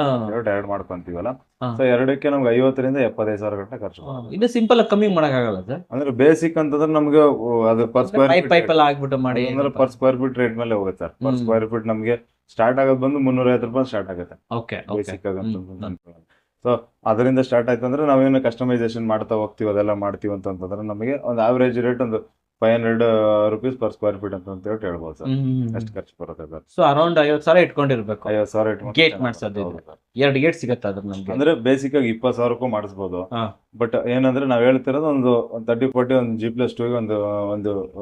2 ಮಾಡ್ಕೊಂತೀವಲ್ಲ. ಸೊ 2ಕ್ಕೆ ನಮ್ಗೆ 50 ರಿಂದ 75 ಸಾವಿರ ಗಂಟೆ ಖರ್ಚು. ಇದು ಸಿಂಪಲ್ ಆಗಿ ಕಮ್ಮಿ ಮಾಡಕ್ಕಾಗಲ್ಲ ಸರ್? ಅಂದ್ರೆ ಬೇಸಿಕ್ ಅಂತಂದ್ರೆ ನಮ್ಗೆ ಅದು ಪರ್ ಸ್ಕ್ವೇರ್ ಪೈಪ್ ಎಲ್ಲ ಆಗ್ಬಿಟ್ಟು ಮಾಡಿ ಅಂದ್ರೆ ಪರ್ ಸ್ಕ್ವೇರ್ ಫೀಟ್ ರೇಟ್ ಮೇಲೆ ಹೋಗುತ್ತೆ ಸರ್. ಪರ್ ಸ್ಕ್ವೇರ್ ಫೀಟ್ ನಮ್ಗೆ ಸ್ಟಾರ್ಟ್ ಆಗೋದು ಬಂದು 350 ರೂಪಾಯಿ ಸ್ಟಾರ್ಟ್ ಆಗುತ್ತೆ ಬೇಸಿಕ್ ಆಗಂತ. ಸೊ ಅದರಿಂದ ಸ್ಟಾರ್ಟ್ ಆಯ್ತು ಅಂದ್ರೆ ನಾವೇನು ಕಸ್ಟಮೈಸೇಷನ್ ಮಾಡ್ತಾ ಹೋಗ್ತೀವಿ, ಅದೆಲ್ಲ ಮಾಡ್ತೀವಿ ಅಂತಂದ್ರೆ ನಮಗೆ ಒಂದು ಆವರೇಜ್ ರೇಟ್ ಒಂದು 500 rupees per square feet ಅಂತ ಹೇಳ್ಬೋದು ಸರ್. ಅಷ್ಟು ಖರ್ಚು ಬರುತ್ತೆ ಸರ್. So around 50,000 ಇಟ್ಕೊಂಡಿರ್ಬೇಕು. 50,000 ಇಟ್ಕೊಂಡು ಗೇಟ್ ಮಾಡಿಸೋದು 2 ಗೇಟ್ ಸಿಗುತ್ತೆ ಅದ್ರ ನಮ್ಗೆ. ಅಂದ್ರೆ ಬೇಸಿಕ್ ಆಗಿ 20,000ಕ್ಕೂ ಮಾಡಿಸ್ಬೋದು. ಬಟ್ ಏನಂದ್ರೆ ನಾವ್ ಹೇಳ್ತಿರೋದು ಒಂದು 30-40 ಒಂದು G+2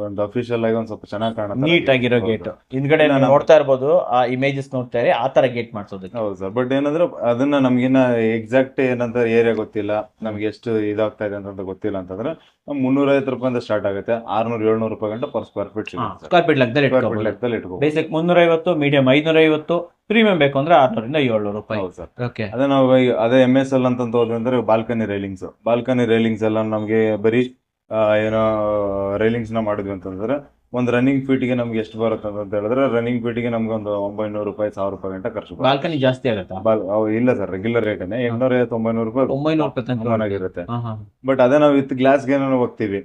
ಒಂದು ಅಫಿಷಿಯಲ್ ಆಗಿ ಒಂದ್ ಸ್ವಲ್ಪ ಚೆನ್ನಾಗಿ ಕಾಣುತ್ತೆ, ನೀಟ್ ಆಗಿರೋ ಗೇಟ್. ಹಿಂದ್ಗಡೆ ನೋಡ್ತಾ ಇರ್ಬೋದು, ಆ ಇಮೇಜಸ್ ನೋಡ್ತಾ ಇರಿ, ಆ ತರ ಗೇಟ್ ಮಾಡಿಸೋದು. ಹೌದು ಸರ್. ಬಟ್ ಏನಂದ್ರೆ ಅದನ್ನ ನಮ್ಗಿನ್ನ ಎಕ್ಸಾಕ್ಟ್ ಏನಂತ ಏರಿಯಾ ಗೊತ್ತಿಲ್ಲ, ನಮ್ಗೆ ಎಷ್ಟು ಇದಾಗ್ತಾ ಇದೆ ಅಂತ ಗೊತ್ತಿಲ್ಲ ಅಂತಂದ್ರೆ 350 ರೂಪಾಯಿಂದ ಸ್ಟಾರ್ಟ್ ಆಗುತ್ತೆ. 600-700 ರೂಪಾಯಿ ಗಂಟೆ per square feet square feet ಲೆಕ್ಕದಲ್ಲಿ ಇಟ್ಕೋಬಹುದು. ಬೇಸಿಕ್ 350, ಮೀಡಿಯಂ 550, ಪ್ರೀಮಿಯಂ ಬೇಕು ಅಂದ್ರೆ 600 ರಿಂದ 700 ರೂಪಾಯಿ. ಹೌದು ಸರ್. ಅದೇ ನಾವು ಅದೇ MSL ಅಂತ ಹೋದ್ವಿ ಅಂದ್ರೆ ಬಾಲ್ಕನಿ ರೈಲಿಂಗ್ಸ್ ಎಲ್ಲ ನಮ್ಗೆ ಬರೀ ಏನೋ ರೈಲಿಂಗ್ಸ್ ನ ಮಾಡಿದ್ವಿ ಅಂತಂದ್ರೆ ಒಂದು ರನ್ನಿಂಗ್ ಫೀಟ್ಗೆ ನಮ್ಗೆ ಎಷ್ಟು ಬರುತ್ತೆ ಅಂತ ಹೇಳಿದ್ರೆ ರನ್ನಿಂಗ್ ಫೀಟ್ಗೆ ನಮ್ಗೆ ಒಂದು 900 ರೂಪಾಯಿ 1000 ರೂಪಾಯಿ ಗಂಟ ಖರ್ಚು ಬರುತ್ತೆ. ಬಾಲ್ಕನಿ ಜಾಸ್ತಿ ಆಗುತ್ತಾ? ಇಲ್ಲ ಸರ್, ರೆಗ್ಯುಲರ್ ರೇಟನೇ 850-900 ರೂಪಾಯಿ 900 ರೂಪಾಯಿ ತನಕ ಆಗಿರುತ್ತೆ. ಬಟ್ ಅದೇ ನಾವು ವಿತ್ ಗ್ಲಾಸ್ಗೆ ಹೋಗ್ತೀವಿ,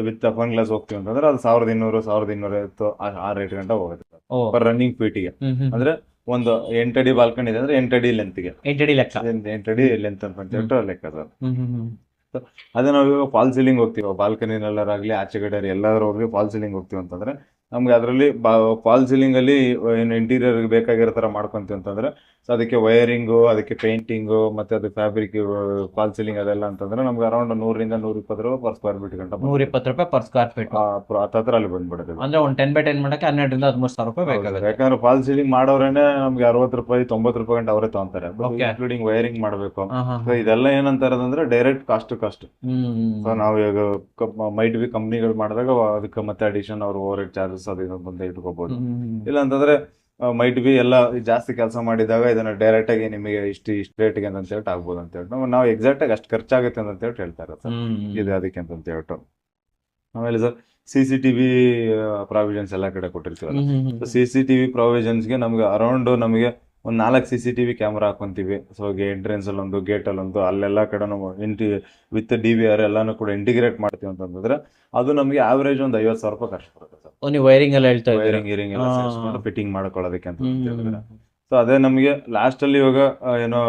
ವಿತ್ ಅಫನ್ ಗ್ಲಾಸ್ ಹೋಗ್ತೀವಿ ಅಂತಂದ್ರೆ ಅದು 1200-1250 ಆ ರೇಟ್ ಗಂಟ ಹೋಗುತ್ತೆ ಪರ್ ರನ್ನಿಂಗ್ ಫೀಟಿಗೆ. ಅಂದ್ರೆ ಒಂದು 8 ಅಡಿ ಬಾಲ್ಕನಿ ಇದೆ ಅಂದ್ರೆ 8 ಅಡಿ ಲೆಂತ್ಗೆ 8 ಅಡಿ ಲೆಕ್ಕ, 8 ಅಡಿ ಲೆಂತ್ ಅಂತ ಹೇಳ್ಬಿಟ್ಟು ಲೆಕ್ಕ ಸರ್. ಅದೇ ನಾವು ಇವಾಗ ಫಾಲ್ ಸೀಲಿಂಗ್ ಹೋಗ್ತೀವಿ, ಬಾಲ್ಕನಿನಲ್ಲಾಗ್ಲಿ ಆಚೆಗಡೆ ಎಲ್ಲಾದ್ರೂ ಹೋಗ್ಲಿ ಫಾಲ್ ಸೀಲಿಂಗ್ ಹೋಗ್ತೀವಿ ಅಂತಂದ್ರೆ ನಮ್ಗೆ ಅದರಲ್ಲಿ ಫಾಲ್ ಸೀಲಿಂಗ್ ಅಲ್ಲಿ ಏನು ಇಂಟೀರಿಯರ್ ಬೇಕಾಗಿರೋ ತರ ಮಾಡ್ಕೊಂತೀವಿ ಅಂತಂದ್ರೆ ಸೊ ಅದಕ್ಕೆ ವೈರಿಂಗು, ಅದಕ್ಕೆ ಪೇಂಟಿಂಗು, ಮತ್ತೆ ಅದು ಫ್ಯಾಬ್ರಿಕ್, ಫಾಲ್ ಸೀಲಿಂಗ್ ಅದೆಲ್ಲ ಅಂತಂದ್ರೆ ನಮ್ಗೆ ಅರೌಂಡ್ 100-120 ರೂಪಾಯಿ ಪರ್ ಸ್ಕ್ವೇರ್ ಫೀಟ್ ಗಂಟ 120 ರೂಪಾಯಿ ಪರ್ ಸ್ಕ್ವೇರ್ ಫೀಟ್ ಹತ್ರ ಅಲ್ಲಿ ಬಂದ್ಬಿಡುತ್ತೆ. ಅಂದ್ರೆ ಒಂದು 10x10 ಮಾಡಕ್ಕೆ 12,000-13,000 ರೂಪಾಯಿ ಬೇಕಾಗುತ್ತೆ. ಯಾಕಂದ್ರೆ ಫಾಲ್ ಸೀಲಿಂಗ್ ಮಾಡೋರೇನೆ ನಮ್ಗೆ 60 ರೂಪಾಯಿ 90 ರೂಪಾಯಿ ಗಂಟ ಅವರೇ ತಗೊಂತಾರೆ, ಇನ್ಕ್ಲೂಡಿಂಗ್ ವೈರಿಂಗ್ ಮಾಡಬೇಕು. ಸೊ ಇದೆಲ್ಲ ಏನಂತಾರಂದ್ರೆ ಡೈರೆಕ್ಟ್ ಕಾಸ್ಟ್. ಸೊ ನಾವು ಈಗ ಮೈಟ್ ಬಿ ಕಂಪ್ನಿಗಳು ಮಾಡಿದಾಗ ಅದಕ್ಕೆ ಮತ್ತೆ ಅಡಿಷನ್ ಅವ್ರು ಓವರ್ ಹೆಡ್ ಚಾರ್ಜಸ್ ಅದು ಬಂದ ಇಟ್ಕೋಬಹುದು. ಇಲ್ಲ ಅಂತಂದ್ರೆ ಮೈಟ್ ಬಿ ಎಲ್ಲ ಜಾಸ್ತಿ ಕೆಲಸ ಮಾಡಿದಾಗ ಇದನ್ನ ಡೈರೆಕ್ಟ್ ಆಗಿ ನಿಮಗೆ ಇಷ್ಟು ರೇಟ್ಗೆ ಅಂತ ಹೇಳ್ಬಿಟ್ಟು ಆಗ್ಬೋದು ಅಂತ ಹೇಳ್ಬಿಟ್ಟು ನಾವು ಎಕ್ಸಾಕ್ಟ್ ಆಗಿ ಅಷ್ಟು ಖರ್ಚಾಗುತ್ತೆ ಅಂತ ಹೇಳ್ಬಿಟ್ಟು ಹೇಳ್ತಾ ಇರೋದು ಇದು ಅದಕ್ಕೆ ಅಂತ ಹೇಳ್ಬಿಟ್ಟು. ಆಮೇಲೆ ಸರ್ CCTV ಪ್ರಾವಿಷನ್ಸ್ ಎಲ್ಲ ಕಡೆ ಕೊಟ್ಟಿರ್ತೀವಲ್ಲ, CCTV ಪ್ರಾವಿಷನ್ಸ್ಗೆ ನಮ್ಗೆ ಅರೌಂಡ್ ನಮಗೆ ಒಂದು 4 CCTV ಕ್ಯಾಮ್ರಾ ಹಾಕೊಂತೀವಿ. ಸೊ ಎಂಟ್ರೆನ್ಸ್ ಅಲ್ಲಿ ಒಂದು, ಗೇಟ್ ಅಲ್ಲಿ ಒಂದು, ಅಲ್ಲೆಲ್ಲ ಕಡೆ ನಾವು ವಿತ್ DVR ಎಲ್ಲಾನು ಕೂಡ ಇಂಟಿಗ್ರೇಟ್ ಮಾಡ್ತೀವಿ ಅಂತಂದ್ರೆ ಅದು ನಮಗೆ ಆವರೇಜ್ ಒಂದು 50,000 ರೂಪಾಯಿ ಖರ್ಚು ಬರುತ್ತೆ ಸರ್. ನೀವು ವೈರಿಂಗ್ ಎಲ್ಲ ಹೇಳ್ತಾ ಇದ್ದೀರಾ? ವೈರಿಂಗ್ ಎಲ್ಲ ಸೇರಿಸ್ಕೊಂಡು ಫಿಟ್ಟಿಂಗ್ ಮಾಡ್ಕೊಳ್ಳೋದಕ್ಕೆ ಅಂತ ಹೇಳಿದ್ರೆ ಸೊ ಅದೇ ನಮಗೆ ಲಾಸ್ಟ್ ಅಲ್ಲಿ ಇವಾಗ ಏನೋ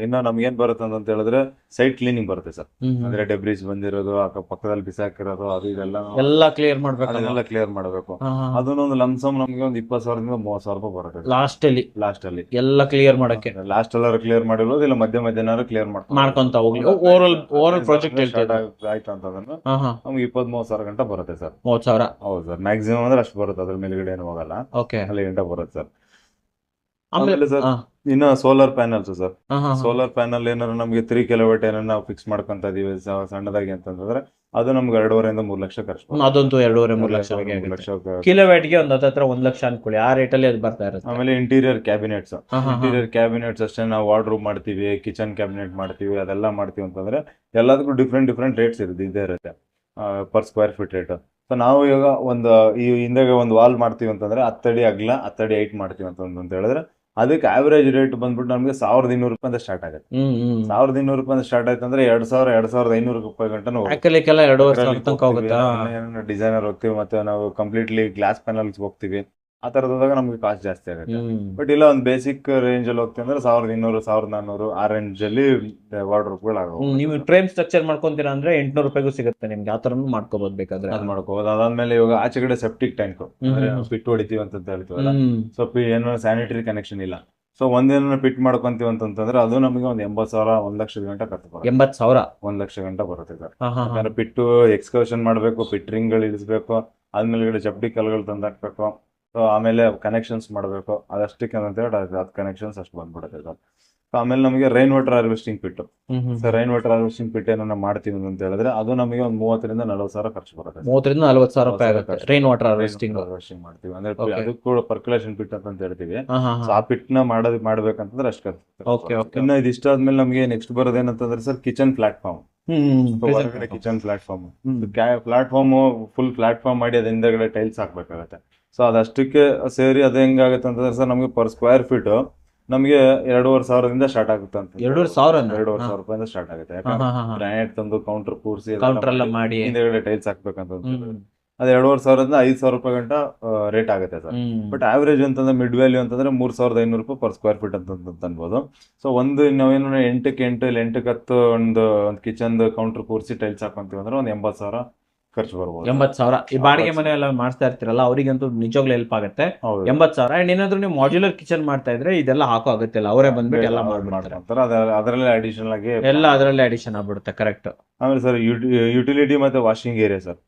ಇನ್ನ ನಮ್ಗೆ ಏನ್ ಬರುತ್ತೆ ಅಂತ ಹೇಳಿದ್ರೆ ಸೈಟ್ ಕ್ಲೀನಿಂಗ್ ಬರುತ್ತೆ ಸರ್. ಅಂದ್ರೆ ಡೆಬ್ರಿಸ್ ಬಂದಿರೋದು, ಪಕ್ಕದಲ್ಲಿ ಬಿಸಾಕಿರೋದು, ಅದು ಇದೆಲ್ಲ ಕ್ಲಿಯರ್ ಮಾಡ್ಬೇಕು, ಅದನ್ನೆಲ್ಲ ಕ್ಲಿಯರ್ ಮಾಡಬೇಕು. ಅದನ್ನೊಂದು ಲಂಸಮ್ ನಮ್ಗೆ ಒಂದು 20,000-30,000 ರೂಪಾಯಿ ಬರುತ್ತೆ ಲಾಸ್ಟ್ ಅಲ್ಲಿ ಎಲ್ಲ ಕ್ಲಿಯರ್ ಮಾಡಕ್ಕೆ. ಲಾಸ್ಟ್ ಎಲ್ಲಾರು ಕ್ಲಿಯರ್ ಮಾಡಿರೋದು ಇಲ್ಲ ಮಧ್ಯ ಕ್ಲಿಯರ್ ಮಾಡ್ಕೊಂತ ಹೋಗ್ಲಿ. ಓವರ್ ಪ್ರಾಜೆಕ್ಟ್ ಆಯ್ತು ಅಂತಂದ್ರೆ ನಮ್ಗೆ 23,000 ಗಂಟ ಬರುತ್ತೆ ಸರ್. 30,000 ಹೌದು ಸರ್, ಮ್ಯಾಕ್ಸಿಮಮ್ ಅಂದ್ರೆ ಅಷ್ಟು ಬರುತ್ತೆ, ಅದ್ರ ಮೇಲ್ಗಡೆ ಏನು ಹೋಗಲ್ಲ, ಅಲ್ಲಿ ಗಂಟ ಬರುತ್ತೆ ಸರ್. ಆಮೇಲೆ ಸರ್ ಇನ್ನ solar panels sir. Solar panel ಏನಾದ್ರು ನಮ್ಗೆ 3 kW ಏನಾದ್ರು ನಾವು ಫಿಕ್ಸ್ ಮಾಡ್ಕೊಂತ ಇದೀವಿ ಸಣ್ಣದಾಗಿ ಅಂತಂದ್ರೆ ಅದು ನಮ್ಗೆ 2.5-3 ಲಕ್ಷ ಖರ್ಚು. ಅದಂತೂ 2.5-3 ಲಕ್ಷ ಕಿಲೋವ್ಯಾಟ್ಗೆ ಒಂದು ಹತ್ರ 1 ಲಕ್ಷ ಅನ್ಕೊಳ್ಳಿ, ಆ ರೇಟ್ ಅಲ್ಲಿ ಅದು ಬರ್ತಾ ಇರುತ್ತೆ. ಆಮೇಲೆ ಇಂಟೀರಿಯರ್ ಕ್ಯಾಬಿನೆಟ್ಸ್ ಅಷ್ಟೇ ನಾವು ವಾರ್ಡ್ರೂಮ್ ಮಾಡ್ತೀವಿ, ಕಿಚನ್ ಕ್ಯಾಬಿನೆಟ್ ಮಾಡ್ತೀವಿ, ಅದೆಲ್ಲ ಮಾಡ್ತೀವಿ ಅಂತಂದ್ರೆ ಎಲ್ಲದಕ್ಕೂ ಡಿಫ್ರೆಂಟ್ ರೇಟ್ಸ್ ಇದೇ ಇರುತ್ತೆ per square feet rate. So ನಾವು ಇವಾಗ ಈ ಹಿಂದೆಗೆ ಒಂದು ವಾಲ್ ಮಾಡ್ತೀವಿ ಅಂತಂದ್ರೆ 10 ಅಡಿ ಅಗಲ 10 ಅಡಿ ಹೈಟ್ ಮಾಡ್ತೀವಿ ಅಂತ ಹೇಳಿದ್ರೆ ಅದಕ್ಕೆ ಆವರೇಜ್ ರೇಟ್ ಬಂದ್ಬಿಟ್ಟು ನಮಗೆ 1,200 ರೂಪಾಯಿಂದ ಸ್ಟಾರ್ಟ್ ಆಗುತ್ತೆ. 1,200 ರೂಪಾಯಿಂದ ಸ್ಟಾರ್ಟ್ ಆಯ್ತು ಅಂದ್ರೆ 2,000-2,500 ರೂಪಾಯಿ ಗಂಟನು ಡಿಸೈನರ್ ಹೋಗ್ತೀವಿ, ಮತ್ತೆ ನಾವು ಕಂಪ್ಲೀಟ್ಲಿ ಗ್ಲಾಸ್ ಪ್ಯಾನಲ್ಸ್ ಹೋಗ್ತೀವಿ. ಆ ತರದ್ ಹೋದಾಗ ನಮ್ಗೆ ಕಾಸ್ಟ್ ಜಾಸ್ತಿ ಆಗುತ್ತೆ. ಬಟ್ ಇಲ್ಲ ಒಂದು ಬೇಸಿಕ್ ರೇಂಜ್ ಅಲ್ಲಿ ಹೋಗ್ತೀವಿ ಅಂದ್ರೆ 1,200-1,400 ಆ ರೇಂಜ್ ಅಲ್ಲಿ ವಾರ್ಡ್ರೋಬ್ಗಳು ಆಗೋದು. ನೀವು ಫ್ರೇಮ್ ಸ್ಟ್ರಕ್ಚರ್ ಮಾಡ್ಕೊಂತೀರಾ ಅಂದ್ರೆ 800 ರೂಪಾಯಿಗೂ ಸಿಗುತ್ತೆ ನಿಮ್ಗೆ, ಆ ತರನು ಮಾಡ್ಕೋಬಹುದು ಬೇಕಾದ್ರೆ. ಅದ್ ಮಾಡ್ಕೋಬಹುದು. ಅದಾದ್ಮೇಲೆ ಇವಾಗ ಆಚೆಗಡೆ ಸೆಪ್ಟಿಕ್ ಟ್ಯಾಂಕ್ ಪಿಟ್ ಹೊಡಿತೀವಿ ಅಂತ ಹೇಳ್ತೀವಲ್ಲ, ಸೊ ಏನೋ ಸ್ಯಾನಿಟರಿ ಕನೆಕ್ಷನ್ ಇಲ್ಲ, ಸೊ ಒಂದೇನ ಪಿಟ್ ಮಾಡ್ಕೊಂತೀವಿ ಅಂತಂದ್ರೆ ಅದು ನಮಗೆ ಒಂದು 80,000 1 ಲಕ್ಷದ ಗಂಟ ಖರ್ಚು ಬರುತ್ತೆ. 80,000 1 ಲಕ್ಷ ಗಂಟ ಬರುತ್ತೆ ಸರ್. ಯಾಕಂದ್ರೆ ಪಿಟ್ಟು ಎಕ್ಸ್ಕರ್ಷನ್ ಮಾಡ್ಬೇಕು, ಪಿಟ್ ರಿಂಗ್ ಗಳು ಇಳಿಸ್ಬೇಕು, ಆದ್ಮೇಲೆ ಸೆಪ್ಟಿಕ್ ಕಲ್ಗಳು ತಂದು ಹಾಕ್ಬೇಕು, ಸೊ ಆಮೇಲೆ ಕನೆಕ್ಷನ್ಸ್ ಮಾಡಬೇಕು, ಅದಷ್ಟಕ್ಕೆ ಅಂತ ಹೇಳಿ ಅದು ಕನೆಕ್ಷನ್ಸ್ ಅಷ್ಟು ಬಂದ್ಬಿಡುತ್ತೆ ಸರ್. ಆಮೇಲೆ ನಮಗೆ rain water harvesting pit. Sir rain water harvesting pit ಏನೋ ನಾವು ಮಾಡ್ತೀವಿ ಅಂತ ಹೇಳಿದ್ರೆ ಅದು ನಮಗೆ ಒಂದು 30,000-40,000 ಖರ್ಚು ಬರುತ್ತೆ. 30,000-40,000 ರೂಪಾಯಿ ಆಗುತ್ತೆ ರೈನ್ ವಾಟರ್ ಹಾರ್ವೆಸ್ಟಿಂಗ್ ಮಾಡ್ತೀವಿ ಅಂದ್ರೆ ಅದು ಕೂಡ ಪರ್ಕ್ಯುಲೇಷನ್ ಪಿಟ್ ಅಂತ ಹೇಳ್ತೀವಿ. ಸೊ ಆ ಪಿಟ್ ನ ಮಾಡ್ಬೇಕಂತಂದ್ರೆ ಅಷ್ಟು ಖರ್ಚು. ಇನ್ನು ಇದಿಷ್ಟಾದ್ಮೇಲೆ ನಮಗೆ ನೆಕ್ಸ್ಟ್ ಬರೋದೇನಂತಂದ್ರೆ sir kitchen platform. Kitchen platform full platform ಮಾಡಿ ಅದ್ರ ಹಿಂದೆಗಡೆ ಟೈಲ್ಸ್ ಹಾಕ್ಬೇಕಾಗತ್ತೆ. ಸೊ ಅದಷ್ಟಕ್ಕೆ ಸೇರಿ ಅದು ಹೆಂಗಾಗುತ್ತೆ ಅಂತಂದ್ರೆ ಸರ್ ನಮಗೆ ಪರ್ ಸ್ಕ್ವೇರ್ ಫೀಟ್ ನಮಗೆ 2,500 ಸ್ಟಾರ್ಟ್ ಆಗುತ್ತೆ ಅಂತ. 2,500 ರೂಪಾಯಿಂದ ಸ್ಟಾರ್ಟ್ ಆಗುತ್ತೆ. ಯಾಕಂದ್ರೆ ಗ್ರಾನೈಟ್ ತಂದು ಕೌಂಟರ್ ಕೂರಿಸಿ ಹಿಂದೆಗಡೆ ಟೈಲ್ಸ್ ಹಾಕ್ಬೇಕಂತ ಅದು 2,500 5,000 ರೂಪಾಯಿ ಗಂಟ ರೇಟ್ ಆಗುತ್ತೆ ಸರ್. ಬಟ್ ಆವರೇಜ್ ಅಂತಂದ್ರೆ ಮಿಡ್ ವ್ಯಾಲ್ಯೂ ಅಂತಂದ್ರೆ 3,500 ರೂಪಾಯಿ ಪರ್ ಸ್ಕ್ವೇರ್ ಫೀಟ್ ಅಂತ ಅನ್ಬೋದು. ಸೊ ನಾವೇನು 8-8 ಇಲ್ಲ 8-10 ಒಂದು ಕಿಚನ್ ಕೌಂಟರ್ ಕೂರಿಸಿ ಟೈಲ್ಸ್ ಹಾಕೊಂತೀವಿ ಅಂದ್ರೆ ಒಂದು 80,000 ಖರ್ಚು ಬರ್ಬೋದು. 80,000 ಈ ಬಾಡಿಗೆ ಮನೆ ಎಲ್ಲ ಮಾಡ್ತಾ ಇರ್ತೀರಲ್ಲ ಅವರಿಗಂತೂ ನಿಜವಾಗ್ಲೂ ಹೆಲ್ಪ್ ಆಗುತ್ತೆ. 80,000 ಅಂಡ್ ಏನಾದ್ರು ನೀವು ಮಾಡ್ಯುಲರ್ ಕಿಚನ್ ಮಾಡ್ತಾ ಇದ್ರೆ ಇದೆಲ್ಲ ಹಾಕೋ ಆಗುತ್ತೆ, ಅವರೇ ಬಂದ್ಬಿಟ್ಟು ಎಲ್ಲ ಮಾಡ್ತಾರೆ, ಅದರಲ್ಲೇ ಅಡಿಷನಲ್ ಆಗಿ ಎಲ್ಲ ಅದರಲ್ಲೇ ಅಡಿಷನ್ ಆಗ್ಬಿಡುತ್ತೆ. ಕರೆಕ್ಟ್. ಆಮೇಲೆ ಸರ್ ಯುಟಿಲಿಟಿ ಮತ್ತೆ ವಾಷಿಂಗ್ ಏರಿಯಾ ಸರ್.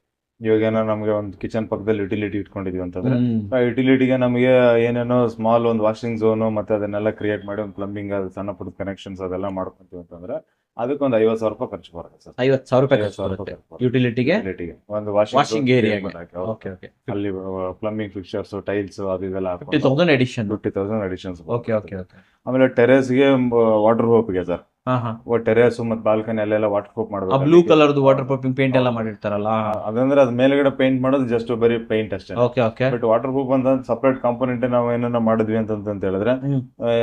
ಇವಾಗ ಏನೋ ನಮ್ಗೆ ಒಂದು ಕಿಚನ್ ಪಕ್ಕದಲ್ಲಿ ಯುಟಿಲಿಟಿ ಇಟ್ಕೊಂಡಿದೀವಿ ಅಂತಂದ್ರೆ ಆ ಯುಟಿಲಿಟಿಗೆ ನಮಗೆ ಏನೇನೋ ಸ್ಮಾಲ್ ಒಂದು ವಾಷಿಂಗ್ ಝೋನು ಮತ್ತೆ ಅದನ್ನೆಲ್ಲ ಕ್ರಿಯೇಟ್ ಮಾಡಿ ಒಂದು ಪ್ಲಂಬಿಂಗ್ ಸಣ್ಣ ಪುಟ್ಟ ಕನೆಕ್ಷನ್ಸ್ ಅದೆಲ್ಲ ಮಾಡ್ಕೊಂತೀವಿ ಅಂತಂದ್ರೆ ಅದಕ್ಕೆ ಒಂದು 50,000 ರೂಪಾಯಿ ಖರ್ಚು ಬರುತ್ತೆ ಸರ್. 50,000 ರೂಪಾಯಿ ಯುಟಿಲಿಟಿಗೆ ಒಂದು ವಾಷಿಂಗ್ ಏರಿಯಾ ಅಲ್ಲಿ ಪ್ಲಂಬಿಂಗ್ ಫಿಕ್ಚರ್ಸ್ ಟೈಲ್ಸ್ ಅದು ಇದೆಲ್ಲ 50,000 ಅಡಿಷನ್ಸ್. ಆಮೇಲೆ ಟೆರೇಸ್ಗೆ ವಾಟರ್ ಹೋಪ್ಗೆ ಸರ್ ಟೆರೇಸ್ ಮತ್ತೆ ಬಾಲ್ಕನಿ ಅಲ್ಲೆಲ್ಲ ವಾಟರ್ ಪ್ರೂಫ್ ಬ್ಲೂ ಮಾಡ್ಬೇಕು. ಕಲರ್ ವಾಟರ್ ಪ್ರೂಫಿಂಗ್ ಪೇಂಟ್ ಎಲ್ಲ ಮಾಡಿರ್ತಾರಲ್ಲ. ಅದಂದ್ರೆ ಅದ್ ಮೇಲ್ಗಡೆ ಪೇಂಟ್ ಮಾಡೋದು ಜಸ್ಟ್ ಬರೀ ಪೇಂಟ್ ಅಷ್ಟೇ. Okay okay. But water proof ಅಂತ ಸಪರೇಟ್ ಕಾಂಪೋನೆಂಟ್ ನಾವು ಏನನ್ನ ಮಾಡಿದ್ವಿ ಅಂತ ಹೇಳಿದ್ರೆ,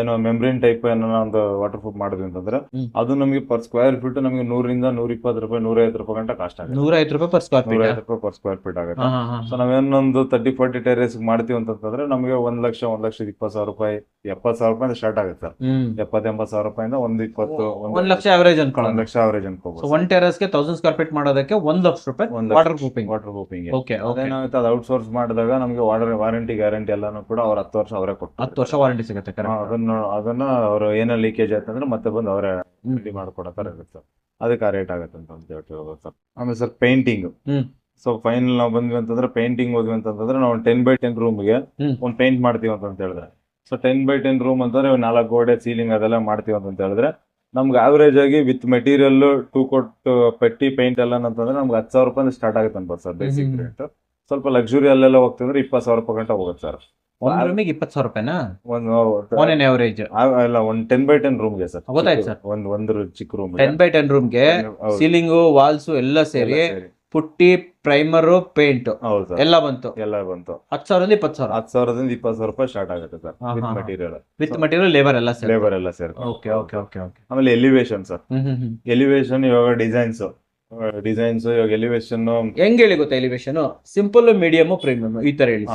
ಏನೋ ಮೆಂಬ್ರೇನ್ ಟೈಪ್ ಏನೋ ಒಂದು ವಾಟರ್ ಪ್ರೂಫ್ ಮಾಡಿದ್ವಿ ಅಂತಂದ್ರೆ ಅದು ನಮಗೆ ಪರ್ ಸ್ಕ್ವೇರ್ ಫೀಟ್ ನಮಗೆ 100 ರಿಂದ 120 ರೂಪಾಯಿ 150 ರೂಪಾಯಿ ಗಂಟ ಕಾಸ್ಟ್ ಆಗುತ್ತೆ. 150 ರೂಪಾಯಿ ಪರ್ ಸ್ಕ್ವೇರ್ ಫೀಟ್. 150 ರೂಪಾಯಿ ಪರ್ ಸ್ಕ್ವೇರ್ ಫೀಟ್ ಆಗುತ್ತೆ. ಸೊ ನಾವೇನೊಂದು 30-40 ಟೆರೇಸ್ ಮಾಡ್ತೀವಿ ಅಂತಂದ್ರೆ ನಮಗೆ 1,20,000 ರೂಪಾಯಿ 70,000 ರೂಪಾಯಿ ಸ್ಟಾರ್ಟ್ ಆಗುತ್ತೆ. 70,000-80,000 ರೂಪಾಯಿಂದ 1,00,000 ಅವರೇಜ್ ಅನ್ಕೊಳ್ಳೋಣ. 1,00,000 ಅವರೇಜ್ ಅನ್ಕೋಬಹುದು. ಒನ್ ಟೆರೇಸ್ಗೆ 1000 ಸ್ಕ್ವೇರ್ ಫೀಟ್ ಮಾಡೋದಕ್ಕೆ 1,00,000 ರೂಪಾಯಿ ವಾಟರ್ ಪ್ರೂಫಿಂಗ್. ಓಕೆ. ಅದೇನಾಗುತ್ತೆ, ಅದು ಔಟ್ಸೋರ್ಸ್ ಮಾಡಿದಾಗ ನಮಗೆ ವಾರಂಟಿ ಗ್ಯಾರಂಟಿ ಎಲ್ಲಾನು ಕೂಡ ಅವ್ರ 10 ವರ್ಷ ಅವರೇ ಕೊಡ್ತಾರೆ. 10 ವರ್ಷ ವಾರಂಟಿ ಸಿಗುತ್ತೆ. ಅದನ್ನ ಅವ್ರು ಏನೋ ಲೀಕೇಜ್ ಆಯ್ತಂದ್ರೆ ಮತ್ತೆ ಬಂದು ಅವರೇ ರೆಡಿ ಮಾಡ್ಕೊಡತ್ತಾರೆ ಇರುತ್ತೆ. ಅದಕ್ಕೆ ಆ ರೇಟ್ ಆಗುತ್ತೆ ಅಂತ ಹೇಳ್ತೀವಿ ಸರ್. ಆಮೇಲೆ ಸರ್ ಪೇಂಟಿಂಗ್. ಸೊ ಫೈನಲ್ ನಾವು ಬಂದ್ವಿ ಅಂತಂದ್ರೆ ಪೇಂಟಿಂಗ್ ಹೋದ್ವಿ ಅಂತಂದ್ರೆ ನಾವು 10x10 ರೂಮ್ಗೆ ಒಂದು ಪೇಂಟ್ ಮಾಡ್ತೀವಿ ಅಂತ ಹೇಳಿದ್ರೆ, ಸೊ 10x10 ರೂಮ್ ಅಂತಂದ್ರೆ 4 ಗೋಡೆ ಸೀಲಿಂಗ್ ಅದೆಲ್ಲ ಮಾಡ್ತೀವಿ ಅಂತ ಹೇಳಿದ್ರೆ ನಮ್ಗೆ ಆವರೇಜ್ ಆಗಿ ವಿತ್ ಮೆಟೀರಿಯಲ್ 2 ಕೋಟ್ ಪಟ್ಟಿ ಪೇಂಟ್ ಎಲ್ಲ ಅಂತಂದ್ರೆ ನಮ್ಗೆ 10,000 ರೂಪಾಯಿ ಸ್ಟಾರ್ಟ್ ಆಗುತ್ತೆ ಅನ್ಬೋದು ಸರ್ ಬೇಸಿಕ್ ರೇಟ್. ಸ್ವಲ್ಪ ಲಕ್ಸುರಿ ಅಲ್ಲೆಲ್ಲ ಹೋಗ್ತಿದ್ರೆ 20,000 ರೂಪಾಯಿ ಗಂಟ ಹೋಗುತ್ತೆ ಸರ್. ಒಂದು ರೂಮಿಗೆ 20,000 ರೂಪಾಯಿನಾ? ಒಂದು ಅವರೇಜ್ ಅಲ್ಲ, ಒಂದು 10x10 ರೂಮ್ಗೆ ಸರ್. ಗೊತ್ತಾಯ್ತು ಸರ್. ಒಂದು ಚಿಕ್ಕ ರೂಮ್ 10x10 ರೂಮ್ಗೆ ಸೀಲಿಂಗು ವಾಲ್ಸ್ ಎಲ್ಲ ಸೇರಿ ಪುಟ್ಟಿ ಪ್ರೈಮರ್ ಪೇಂಟ್ ಎಲ್ಲ ಬಂತು. 10,000 10,000ದಿಂದ 20,000 ರೂಪಾಯಿ ಸ್ಟಾರ್ಟ್ ಆಗುತ್ತೆ ಸರ್ ವಿತ್ ಮೆಟೀರಿಯಲ್ ಲೇಬರ್ ಎಲ್ಲ ಸೇರಿ. Okay okay okay okay. ಆಮೇಲೆ ಎಲಿವೇಶನ್ ಸರ್. ಎಲಿವೇಶನ್ ಇವಾಗ ಡಿಸೈನ್ಸ್ ಇವಾಗ ಎಲಿವೇಶನ್ ಹೆಂಗ್ ಹೇಳಿ ಗೊತ್ತಾ? ಎಲಿವೇಶನ್ ಸಿಂಪಲ್, ಮೀಡಿಯಂ, ಪ್ರೀಮಿಯಂ ಈ ತರ ಹೇಳಿ.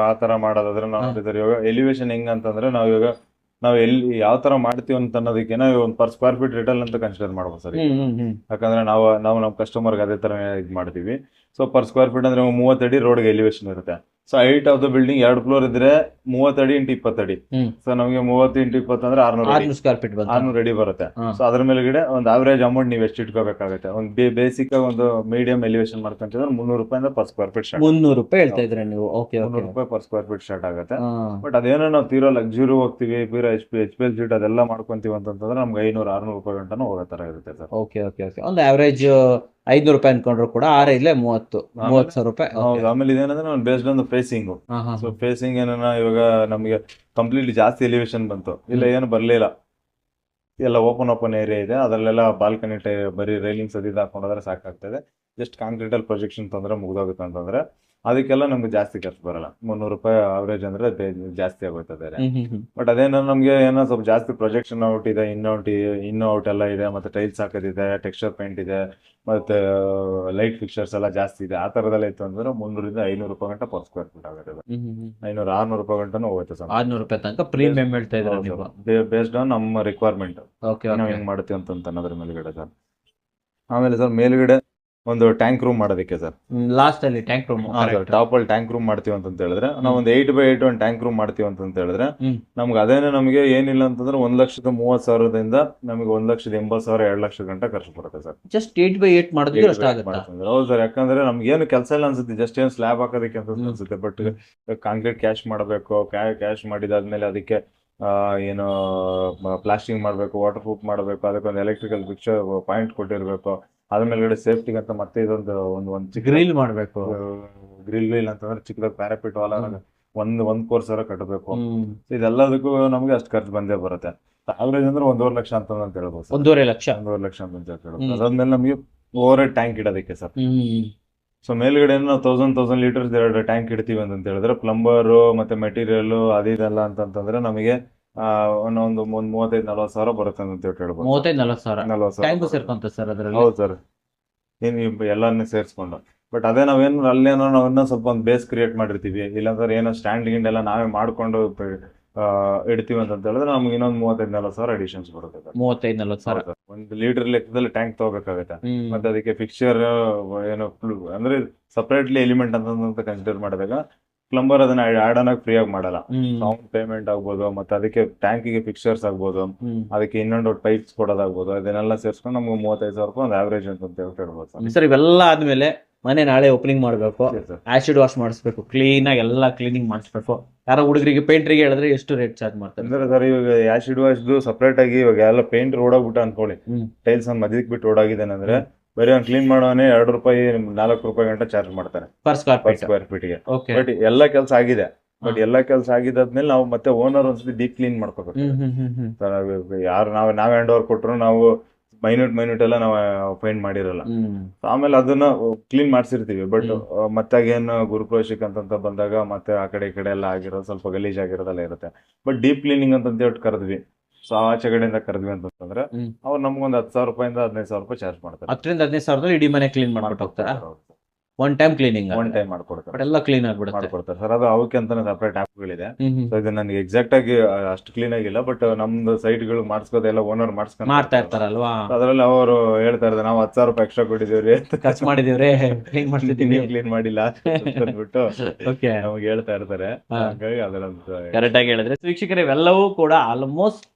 ಆ ತರ ಮಾಡೋದಾದ್ರೆ ನಾವು ಇವಾಗ ಎಲಿವೇಶನ್ ಹೆಂಗ್ ಅಂತಂದ್ರೆ ನಾವು ಎಲ್ಲಿ ಯಾವ ತರ ಮಾಡ್ತೀವಿ ಅಂತ ಅನ್ನೋದಕ್ಕೆ ಒಂದು ಪರ್ ಸ್ಕ್ವೇರ್ ಫೀಟ್ ರಿಟೇಲ್ ಅಂತ ಕನ್ಸಿಡರ್ ಮಾಡ್ಬೋದು ಸರ್. ಯಾಕಂದ್ರೆ ನಾವು ನಮ್ಮ ಕಸ್ಟಮರ್ಗೆ ಅದೇ ತರ ಇದು ಮಾಡ್ತೀವಿ. ಸೊ ಪರ್ ಸ್ಕ್ವೇರ್ ಫೀಟ್ ಅಂದ್ರೆ 30 ಅಡಿ ರೋಡ್ಗೆ ಎಲಿವೇಶನ್ ಇರುತ್ತೆ. So height of the building 2 floor ಇದ್ರೆ 30 ಅಡಿ ಇಂಟು 20 ಅಡಿ. ಸೊ ನಮಗೆ 30 ಇಂಟು 20 ಅಂದ್ರೆ 600 ಸ್ಕ್ವೇರ್ ಫೀಟ್ 600 ಅಡಿ ಬರುತ್ತೆ. ಸೊ ಅದ್ರ ಮೇಲ್ಗಡೆ ಒಂದು ಆವರೇಜ್ ಅಮೌಂಟ್ ನೀವು ಎಷ್ಟು ಇಟ್ಕೋಬೇಕಾಗುತ್ತೆ? ಒಂದು ಬೇಸಿಕ್ ಒಂದು ಮೀಡಿಯಂ ಎಲಿವೇಶನ್ ಮಾಡ್ಕೊಂತಿದ್ರೆ 300 ರೂಪಾಯಿಂದ ಪರ್ ಸ್ಕ್ವೇರ್ ಫೀಟ್ 300 ರೂಪಾಯಿ ಹೇಳ್ತಾ ಇದ್ರೆ ನೀವು. 300 ರೂಪಾಯಿ ಪರ್ ಸ್ಕ್ವೇರ್ ಫೀಟ್ ಸ್ಟಾರ್ಟ್ ಆಗುತ್ತೆ. ಬಟ್ ಅದೇನೋ ನಾವು ತೀರೋ ಲಕ್ಸುರಿ ಹೋಗ್ತೀವಿ, ತೀರೋ HPL ಶೀಟ್ ಅದೆಲ್ಲ ಮಾಡ್ಕೊಂತೀವಿ ಅಂತಂದ್ರೆ ನಮ್ಗೆ 500-600 ರೂಪಾಯಿ ಗಂಟನೂ ಹೋಗೋ ತರ ಇರುತ್ತೆ ಸರ್. Okay okay okay. ಒಂದು ಆವರೇಜ್ 500 ರೂಪಾಯಿ ಅನ್ಕೊಂಡ್ರು ಕೂಡ 6 ಇಲ್ಲೇ 30,000 ರೂಪಾಯಿ. ಹೌದು. ಆಮೇಲೆ ಇದೇನಂದ್ರೆ ನಾವು based on facing. So facing ಏನನ್ನ ಇವಾಗ ನಮಗೆ ಕಂಪ್ಲೀಟ್ಲಿ ಜಾಸ್ತಿ ಎಲಿವೇಶನ್ ಬಂತು, ಇಲ್ಲ ಏನು ಬರ್ಲಿಲ್ಲ, ಎಲ್ಲ ಓಪನ್ ಏರಿಯಾ ಇದೆ, ಅದರಲ್ಲೆಲ್ಲ ಬಾಲ್ಕನಿ ಬರೀ ರೈಲಿಂಗ್ಸ್ ಅದು ಹಾಕೊಂಡ್ರೆ ಸಾಕಾಗ್ತದೆ. ಜಸ್ಟ್ ಕಾಂಕ್ರೀಟ್ ಅಲ್ಲಿ ಪ್ರೊಜೆಕ್ಷನ್ ತಂದ್ರೆ ಮುಗ್ದೋಗುತ್ತೆ ಅಂತಂದ್ರೆ ಅದಕ್ಕೆಲ್ಲ ನಮ್ಗೆ ಜಾಸ್ತಿ ಖರ್ಚು ಬರಲ್ಲ. 300 ರೂಪಾಯಿ ಅವರೇಜ್ ಅಂದ್ರೆ ಜಾಸ್ತಿ ಆಗೋಯ್ತದೆ. ಬಟ್ ಅದೇನೋ ನಮ್ಗೆ ಏನೋ ಸ್ವಲ್ಪ ಜಾಸ್ತಿ ಪ್ರೊಜೆಕ್ಷನ್ ಔಟ್ ಇದೆ, ಇನ್ ಔಟ್ ಎಲ್ಲ ಇದೆ, ಮತ್ತೆ ಟೈಲ್ಸ್ ಹಾಕೋದಿದೆ, ಟೆಕ್ಸ್ಚರ್ ಪೇಂಟ್ ಇದೆ, ಮತ್ತೆ ಲೈಟ್ ಫಿಕ್ಚರ್ಸ್ ಎಲ್ಲ ಜಾಸ್ತಿ ಇದೆ. ಆ ತರದೆಲ್ಲ ಇತ್ತು ಅಂದ್ರೆ 300-500 ರೂಪಾಯಿ ಗಂಟ ಪರ್ ಸ್ಕ್ವೇರ್ ಫೀಟ್ ಆಗುತ್ತೆ. 500-600 ರೂಪಾಯಿ ಗಂಟನೂ ಹೋಗುತ್ತೆ ಸರ್. 600 ರೂಪಾಯಿ ತನಕ ಪ್ರೀಮಿಯಂ ಹೇಳ್ತಾ ಇದ್ದಾರೆ ಬೇಸ್ಡ್ ಆನ್ ನಮ್ಮ ರಿಕ್ವೈರ್ಮೆಂಟ್ ನಾವು ಹೆಂಗ್ ಮಾಡ್ತೀವಿ ಅಂತ ಅನ್ನೋದ್ರ ಮೇಲ್ಗಡೆ ಸರ್. ಆಮೇಲೆ ಸರ್ ಮೇಲ್ಗಡೆ ಒಂದು ಟ್ಯಾಂಕ್ ರೂಮ್ ಮಾಡೋದಕ್ಕೆ ಸರ್, ಲಾಸ್ಟ್ ಅಲ್ಲಿ ಟ್ಯಾಂಕ್ ರೂಮ್ ಟಾಪ್ ಅಲ್ಲಿ ಟ್ಯಾಂಕ್ ರೂಮ್ ಮಾಡ್ತೀವಿ ಅಂತ ಹೇಳಿದ್ರೆ ನಾವು ಒಂದು 8x8 ಒಂದು ಟ್ಯಾಂಕ್ ರೂಮ್ ಮಾಡ್ತೀವಿ ಅಂತ ಹೇಳಿದ್ರೆ ನಮ್ಗೆ ಅದೇನೆ ನಮಗೆ ಏನಿಲ್ಲ ಅಂತಂದ್ರೆ 1,30,000ದಿಂದ ನಮಗೆ 1,80,000 2 ಲಕ್ಷ ಗಂಟೆ ಖರ್ಚು ಬರುತ್ತೆ ಸರ್. ಜಸ್ಟ್ 8x8 ಮಾಡಿದ್ರೆ ಅಷ್ಟು ಆಗುತ್ತೆ. ಹೌದು ಸರ್. ಯಾಕಂದ್ರೆ ನಮ್ಗೆ ಏನು ಕೆಲಸ ಇಲ್ಲ ಅನ್ಸುತ್ತೆ, ಜಸ್ಟ್ ಏನು ಸ್ಲ್ಯಾಬ್ ಹಾಕೋದಕ್ಕೆ ಅಂತ ಅನ್ಸುತ್ತೆ. ಬಟ್ ಕಾಂಕ್ರೀಟ್ ಕ್ಯಾಶ್ ಮಾಡಬೇಕು, ಕ್ಯಾಶ್ ಮಾಡಿದಾದ್ಮೇಲೆ ಅದಕ್ಕೆ ಏನು ಪ್ಲಾಸ್ಟಿಂಗ್ ಮಾಡಬೇಕು, ವಾಟರ್ ಪ್ರೂಫ್ ಮಾಡಬೇಕು, ಅದಕ್ಕೊಂದು ಎಲೆಕ್ಟ್ರಿಕಲ್ ಫಿಕ್ಚರ್ ಪಾಯಿಂಟ್ ಕೊಟ್ಟಿರ್ಬೇಕು, ಅದ್ರ ಮೇಲ್ಗಡೆ ಸೇಫ್ಟಿಗೆ ಅಂತ ಮತ್ತೆ ಇದೊಂದು ಒಂದು ಗ್ರಿಲ್ ಮಾಡಬೇಕು. ಗ್ರಿಲ್ ಇಲ್ಲ ಅಂತಂದ್ರೆ ಚಿಕ್ಕದಾಗ ಪ್ಯಾರಾಪಿಟ್ ವಾಲ ಒಂದ್ ಕೋರ್ಸ್ ಕಟ್ಟಬೇಕು. ಇದೆಲ್ಲದಕ್ಕೂ ನಮ್ಗೆ ಅಷ್ಟು ಖರ್ಚು ಬಂದೇ ಬರುತ್ತೆ. ಅವರೇಜ್ ಅಂದ್ರೆ 1.5 ಲಕ್ಷ ಅಂತ ಹೇಳ್ಬೋದು. 1.5 ಲಕ್ಷ ಅಂತ ಹೇಳ್ಬೋದು. ಅದಾದ್ಮೇಲೆ ನಮ್ಗೆ ಓವರ್ ಹೆಡ್ ಟ್ಯಾಂಕ್ ಇಡೋದಕ್ಕೆ ಸರ್. ಸೊ ಮೇಲ್ಗಡೆ ನಾವು 1000 ಲೀಟರ್ಸ್ 2 ಟ್ಯಾಂಕ್ ಇಡ್ತೀವಿ ಅಂತ ಹೇಳಿದ್ರೆ ಪ್ಲಂಬರ್ ಮತ್ತೆ ಮೆಟೀರಿಯಲ್ ಅದಿದೆಲ್ಲ ಅಂತಂದ್ರೆ ನಮಗೆ ಒಂದು 35-40 ಸಾವಿರ ಬರುತ್ತೆ ಅಂತ ಹೇಳ್ಬೋದು. 35-40 ಸೇರ್ಕೊಂತ ಸರ್ ಅದರಲ್ಲಿ. ಹೌದು ಸರ್. ಎಲ್ಲಾನು ಸೇರಿಸ್ಕೊಂಡು. ಬಟ್ ಅದೇ ನಾವೇನು ಅಲ್ಲೇನೋ ನಾವೇನೋ ಸ್ವಲ್ಪ ಒಂದು ಬೇಸ್ ಕ್ರಿಯೇಟ್ ಮಾಡಿರ್ತೀವಿ, ಇಲ್ಲಾಂದ್ರೆ ಏನೋ ಸ್ಟ್ಯಾಂಡ್ ಗಿಂಡ್ ಎಲ್ಲ ನಾವೇ ಮಾಡ್ಕೊಂಡು ಇಡ್ತೀವಿ ಅಂತ ಹೇಳಿದ್ರೆ ನಮ್ಗೆ ಇನ್ನೊಂದು 35-40 ಸಾವಿರ ಅಡಿಷನ್ಸ್ ಬರುತ್ತೆ. 35-40 ಸಾವಿರ ಒಂದು ಲೀಟರ್ ಲೆಕ್ಕದಲ್ಲಿ ಟ್ಯಾಂಕ್ ತಗೋಬೇಕಾಗುತ್ತೆ. ಮತ್ತೆ ಅದಕ್ಕೆ ಫಿಕ್ಚರ್ ಏನೋ ಅಂದ್ರೆ ಸಪರೇಟ್ಲಿ ಎಲಿಮೆಂಟ್ ಅಂತ ಕನ್ಸಿಡರ್ ಮಾಡಿದಾಗ ಪ್ಲಂಬರ್ ಅದನ್ನ ಆಡ್ ಆನ್ ಆಗಿ ಫ್ರೀ ಆಗಿ ಮಾಡಲ್ಲ. ಸೌಂಡ್ ಪೇಮೆಂಟ್ ಆಗ್ಬೋದು, ಮತ್ತೆ ಅದಕ್ಕೆ ಟ್ಯಾಂಕಿಗೆ ಫಿಕ್ಚರ್ಸ್ ಆಗ್ಬೋದು, ಅದಕ್ಕೆ ಇನ್ನೊಂದು ಪೈಪ್ಸ್ ಕೊಡೋದಾಗ್ಬೋದು, ಅದನ್ನೆಲ್ಲ ಸೇರ್ಸ್ಕೊಂಡು ನಮ್ಗೆ 35,000 ರೂಪಾಯಿ ಒಂದು ಆವರೇಜ್ ಅಂತ ಹೇಳ್ಬೋದು ಸರ್. ಇವೆಲ್ಲ ಆದ್ಮೇಲೆ ಮನೆ ನಾಳೆ ಓಪನಿಂಗ್ ಮಾಡಬೇಕು, ಆಸಿಡ್ ವಾಶ್ ಮಾಡಿಸ್ಬೇಕು, ಕ್ಲೀನ್ ಆಗಿ ಎಲ್ಲ ಕ್ಲೀನಿಂಗ್ ಮಾಡಿಸ್ಬೇಕು. ಯಾರೋ ಹುಡುಗರಿಗೆ ಪೇಂಟ್ರಿಗೆ ಹೇಳಿದ್ರೆ ಎಷ್ಟು ರೇಟ್ ಚಾರ್ಜ್ ಮಾಡ್ತಾರೆ? ಅಂದ್ರೆ ಸರ್ ಇವಾಗ ಆಸಿಡ್ ವಾಶ್ ಸಪರೇಟ್ ಆಗಿ ಇವಾಗ ಎಲ್ಲ ಪೇಂಟ್ ಓಡಾಗ್ಬಿಟ್ಟು ಅನ್ಕೊಳ್ಳಿ, ಟೈಲ್ಸ್ ಒಂದು ಮದ್ಯಕ್ ಬಿಟ್ಟು ಓಡಾಗಿದ್ದೇನೆ ಅಂದ್ರೆ ಬರೀ ಒಂದು ಕ್ಲೀನ್ ಮಾಡೋನೇ 2 ರೂಪಾಯಿ 4 ರೂಪಾಯಿ ಗಂಟೆ ಚಾರ್ಜ್ ಮಾಡ್ತಾರೆ ಪರ್ ಸ್ಕ್ವೇರ್ ಫೀಟ್ಗೆ. ಬಟ್ ಎಲ್ಲ ಕೆಲಸ ಆಗಿದೆ, ಬಟ್ ಎಲ್ಲ ಕೆಲಸ ಆಗಿದ್ದಾದ್ಮೇಲೆ ನಾವು ಮತ್ತೆ ಓನರ್ ಒಂದ್ಸತಿ ಡೀಪ್ ಕ್ಲೀನ್ ಮಾಡ್ಕೋಬೇಕು. ಯಾರು ನಾವ್ ಹ್ಯಾಂಡ್ ಓವರ್ ಕೊಟ್ರು ನಾವು ಮೈನ್ಯೂಟ್ ಎಲ್ಲ ನಾವು ಫೈಂಡ್ ಮಾಡಿರಲ್ಲ. ಆಮೇಲೆ ಅದನ್ನ ಕ್ಲೀನ್ ಮಾಡ್ಸಿರ್ತೀವಿ. ಬಟ್ ಮತ್ತಾಗೇನು ಗುರುಪ್ರವೇಶಕ್ಕೆ ಅಂತ ಬಂದಾಗ ಮತ್ತೆ ಆ ಕಡೆ ಈ ಕಡೆ ಎಲ್ಲ ಆಗಿರೋದು ಸ್ವಲ್ಪ ಗಲೀಜ್ ಆಗಿರೋದೆಲ್ಲ ಇರುತ್ತೆ. ಬಟ್ ಡೀಪ್ ಕ್ಲೀನಿಂಗ್ ಅಂತ ಹೇಳ್ಬಿಟ್ಟು ಕರೆದ್ವಿ. ಸೊ ಆಚೆ ಕಡೆಯಿಂದ ಕರೆದ್ವಿ ಅಂತಂದ್ರೆ ಅವ್ರು ನಮ್ಗೊಂದು 10,000 ರೂಪಾಯಿಂದ 15,000 ರೂಪಾಯಿ ಚಾರ್ಜ್ ಮಾಡ್ತಾರೆ. 10,000-15,000 ಇಡೀ ಮನೆ ಕ್ಲೀನ್ ಮಾಡ್ಬಿಟ್ಟು ಹೋಗ್ತಾರಾ? One time cleaning one time ಮಾಡ್ಕೊಡ್ತಾರೆ. ಎಲ್ಲ ಕ್ಲೀನ್ ಆಗ್ಬಿಡುತ್ತೆ. ಮಾಡ್ಕೊಡ್ತಾರೆ ಸರ್. ಅದು ಅವಕ್ಕೆ ಅಂತಾನೆ ಸಪರೇಟ್ ಆಪ್ಗಳಿದೆ. ಸೊ ಇದು ನನಗೆ ಎಕ್ಸಾಕ್ಟ್ ಆಗಿ ಅಷ್ಟು ಕ್ಲೀನ್ ಆಗಿಲ್ಲ. ಬಟ್ ನಮ್ದು ಸೈಟ್ ಗಳು ಮಾಡಿಸ್ಕೋದೆಲ್ಲ ಓನರ್ ಮಾಡ್ತಾ ಇರ್ತಾರಲ್ವಾ? ಅದ್ರಲ್ಲಿ ಅವರು ಹೇಳ್ತಾ ಇರ್ತಾರೆ ನಾವು 10,000 ರೂಪಾಯಿ ಎಕ್ಸ್ಟ್ರಾ ಕೊಟ್ಟಿದ್ದೀವ್ರಿ, ಖರ್ಚು ಮಾಡಿದೀವ್ರಿ, ಕ್ಲೀನ್ ಮಾಡ್ತಿದೀವಿ, ಕ್ಲೀನ್ ಮಾಡಿಲ್ಲ ಅಂದ್ಬಿಟ್ಟು ನಮ್ಗೆ ಹೇಳ್ತಾ ಇರ್ತಾರೆ. ಹಾಗಾಗಿ ಅದರಂತ ಕರೆಕ್ಟ್ ಆಗಿ ಹೇಳಿದ್ರೆ ವೀಕ್ಷಕರೇ, ಇವೆಲ್ಲವೂ ಕೂಡ ಆಲ್ಮೋಸ್ಟ್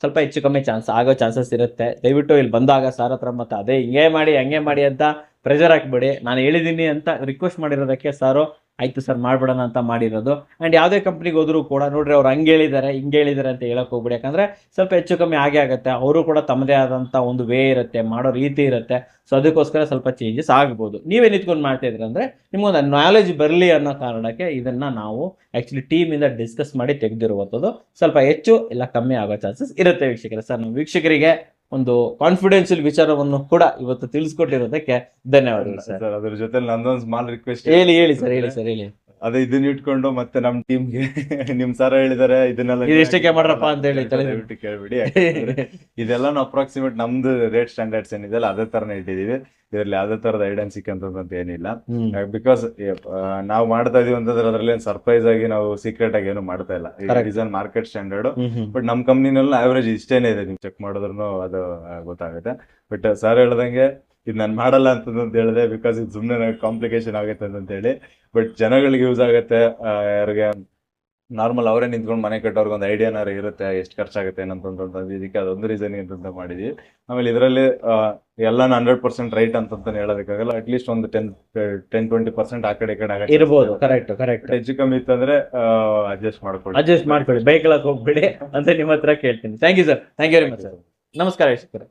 ಸ್ವಲ್ಪ ಹೆಚ್ಚು ಕಮ್ಮಿ ಆಗೋ ಚಾನ್ಸಸ್ ಇರುತ್ತೆ. ದಯವಿಟ್ಟು ಇಲ್ಲಿ ಬಂದಾಗ ಸರ್ ಹತ್ರ ಮತ್ತೆ ಅದೇ ಹಿಂಗೆ ಮಾಡಿ ಹಂಗೆ ಮಾಡಿ ಅಂತ ಪ್ರೆಷರ್ ಹಾಕ್ಬೇಡಿ. ನಾನು ಹೇಳಿದ್ದೀನಿ ಅಂತ ರಿಕ್ವೆಸ್ಟ್ ಮಾಡಿರೋದಕ್ಕೆ ಸಾರು ಆಯ್ತು ಸರ್ ಮಾಡ್ಬಿಡೋಣ ಅಂತ ಮಾಡಿರೋದು. ಅಂಡ್ ಯಾವುದೇ ಕಂಪ್ನಿಗೆ ಹೋದ್ರು ಕೂಡ ನೋಡ್ರಿ ಅವ್ರು ಹಂಗೆ ಹೇಳಿದ್ದಾರೆ ಹಿಂಗೆ ಹೇಳಿದ್ದಾರೆ ಅಂತ ಹೇಳಕ್ ಹೋಗ್ಬಿಡಿ. ಯಾಕಂದ್ರೆ ಸ್ವಲ್ಪ ಹೆಚ್ಚು ಕಮ್ಮಿ ಆಗೇ ಆಗುತ್ತೆ. ಅವರು ಕೂಡ ತಮ್ಮದೇ ಆದಂಥ ಒಂದು ವೇ ಇರುತ್ತೆ, ಮಾಡೋ ರೀತಿ ಇರುತ್ತೆ. ಸೊ ಅದಕ್ಕೋಸ್ಕರ ಸ್ವಲ್ಪ ಚೇಂಜಸ್ ಆಗ್ಬೋದು. ನೀವೇ ನಿಂತ್ಕೊಂಡು ಮಾಡ್ತಾ ಇದ್ರಿ ಅಂದ್ರೆ ನಿಮ್ಗೊಂದು ನಾಲೆಜ್ ಬರಲಿ ಅನ್ನೋ ಕಾರಣಕ್ಕೆ ಇದನ್ನ ನಾವು ಆಕ್ಚುಲಿ ಟೀಮಿಂದ ಡಿಸ್ಕಸ್ ಮಾಡಿ ತೆಗೆದಿರುವಂಥದ್ದು. ಸ್ವಲ್ಪ ಹೆಚ್ಚು ಇಲ್ಲ ಕಮ್ಮಿ ಆಗೋ ಚಾನ್ಸಸ್ ಇರುತ್ತೆ ವೀಕ್ಷಕರೇ. ಸರ್ ನಮ್ಮ ವೀಕ್ಷಕರಿಗೆ ಒಂದು ಕಾನ್ಫಿಡೆನ್ಷಿಯಲ್ ವಿಚಾರವನ್ನು ಕೂಡ ಇವತ್ತು ತಿಳಿಸ್ಕೊಟ್ಟಿರೋದಕ್ಕೆ ಧನ್ಯವಾದಗಳು ಸರ್. ಅದ್ರ ಜೊತೆ ನಂದೊಂದು ಸ್ಮಾಲ್ ರಿಕ್ವೆಸ್ಟ್. ಹೇಳಿ ಸರ್. ಅದೇ ಇದನ್ನ ಇಟ್ಕೊಂಡು ಮತ್ತೆ ನಮ್ ಟೀಮ್ಗೆ ನಿಮ್ ಸರ್ ಹೇಳಿದಾರೆ ಇದನ್ನೆಲ್ಲ ಇದೆಷ್ಟಕ್ಕೆ ಮಾಡ್ರಪ್ಪ ಅಂತ ಹೇಳಿ ದಯವಿಟ್ಟು ಕೇಳ್ಬಿಡಿ. ಇದೆಲ್ಲ ಅಪ್ರಾಕ್ಸಿಮೇಟ್ ನಮ್ದು ರೇಟ್ ಸ್ಟ್ಯಾಂಡರ್ಡ್ಸ್ ಏನಿದೆಲ್ಲ ಅದೇ ತರನೇ ಇಟ್ಟಿದೀವಿ. ಇದ್ರಲ್ಲಿ ಯಾವ್ದೇ ತರದ ಐಡೆನ್ಸಿಕ್ ಅಂತ ಏನಿಲ್ಲ. ಬಿಕಾಸ್ ನಾವು ಮಾಡ್ತಾ ಇದೀವಿ ಅಂತಂದ್ರೆ ಅದ್ರಲ್ಲಿ ಸರ್ಪ್ರೈಸ್ ಆಗಿ ನಾವು ಸೀಕ್ರೆಟ್ ಆಗಿ ಏನು ಮಾಡ್ತಾ ಇಲ್ಲ. Design market standard. ಬಟ್ ನಮ್ ಕಂಪ್ನಿನೆಲ್ಲ ಆವರೇಜ್ ಇಷ್ಟೇನೆ ಇದೆ. ನೀವು ಚೆಕ್ ಮಾಡಿದ್ರು ಅದು ಗೊತ್ತಾಗುತ್ತೆ. ಬಟ್ ಸರ್ ಹೇಳ್ದಂಗೆ ಇದು ನಾನು ಮಾಡಲ್ಲ ಅಂತಂತ ಹೇಳಿದೆ. ಬಿಕಾಸ್ ಇದು ಸುಮ್ಮನೆ ಕಾಂಪ್ಲಿಕೇಶನ್ ಆಗುತ್ತೆ ಅಂತ ಹೇಳಿ. ಬಟ್ ಜನಗಳಿಗೆ ಯೂಸ್ ಆಗುತ್ತೆ. ಯಾರಿಗೆ ನಾರ್ಮಲ್ ಅವರೇ ನಿಂತ್ಕೊಂಡು ಮನೆ ಕಟ್ಟೋರ್ಗೆ ಒಂದು ಐಡಿಯಾನಾರ ಇರುತ್ತೆ ಎಷ್ಟು ಖರ್ಚಾಗುತ್ತೆ ಏನಂತಂದ್ರೆ ಇದಕ್ಕೆ ಅದೊಂದು ರೀಸನ್ ಅಂತ ಮಾಡಿದ್ವಿ. ಆಮೇಲೆ ಇದರಲ್ಲಿ ಎಲ್ಲ 100% ರೈಟ್ ಅಂತ ಹೇಳೋದಕ್ಕಾಗಲ್ಲ. ಅಟ್ಲೀಸ್ಟ್ ಒಂದು 10-20% ಆ ಕಡೆ ಈ ಕಡೆ ಇರ್ಬೋದು. ಕರೆಕ್ಟ್. ಹೆಚ್ಚು ಕಮ್ಮಿ ಇತ್ತಂದ್ರೆ ಅಡ್ಜಸ್ಟ್ ಮಾಡ್ಕೊಳ್ಳಿ. ಬೈಕ್ ಹೋಗ್ಬಿಡಿ ಅಂತ ನಿಮ್ಮ ಹತ್ರ ಕೇಳ್ತೀನಿ. Thank you sir. Thank you very much sir. ನಮಸ್ಕಾರ ವೀಕ್ಷಕರೇ.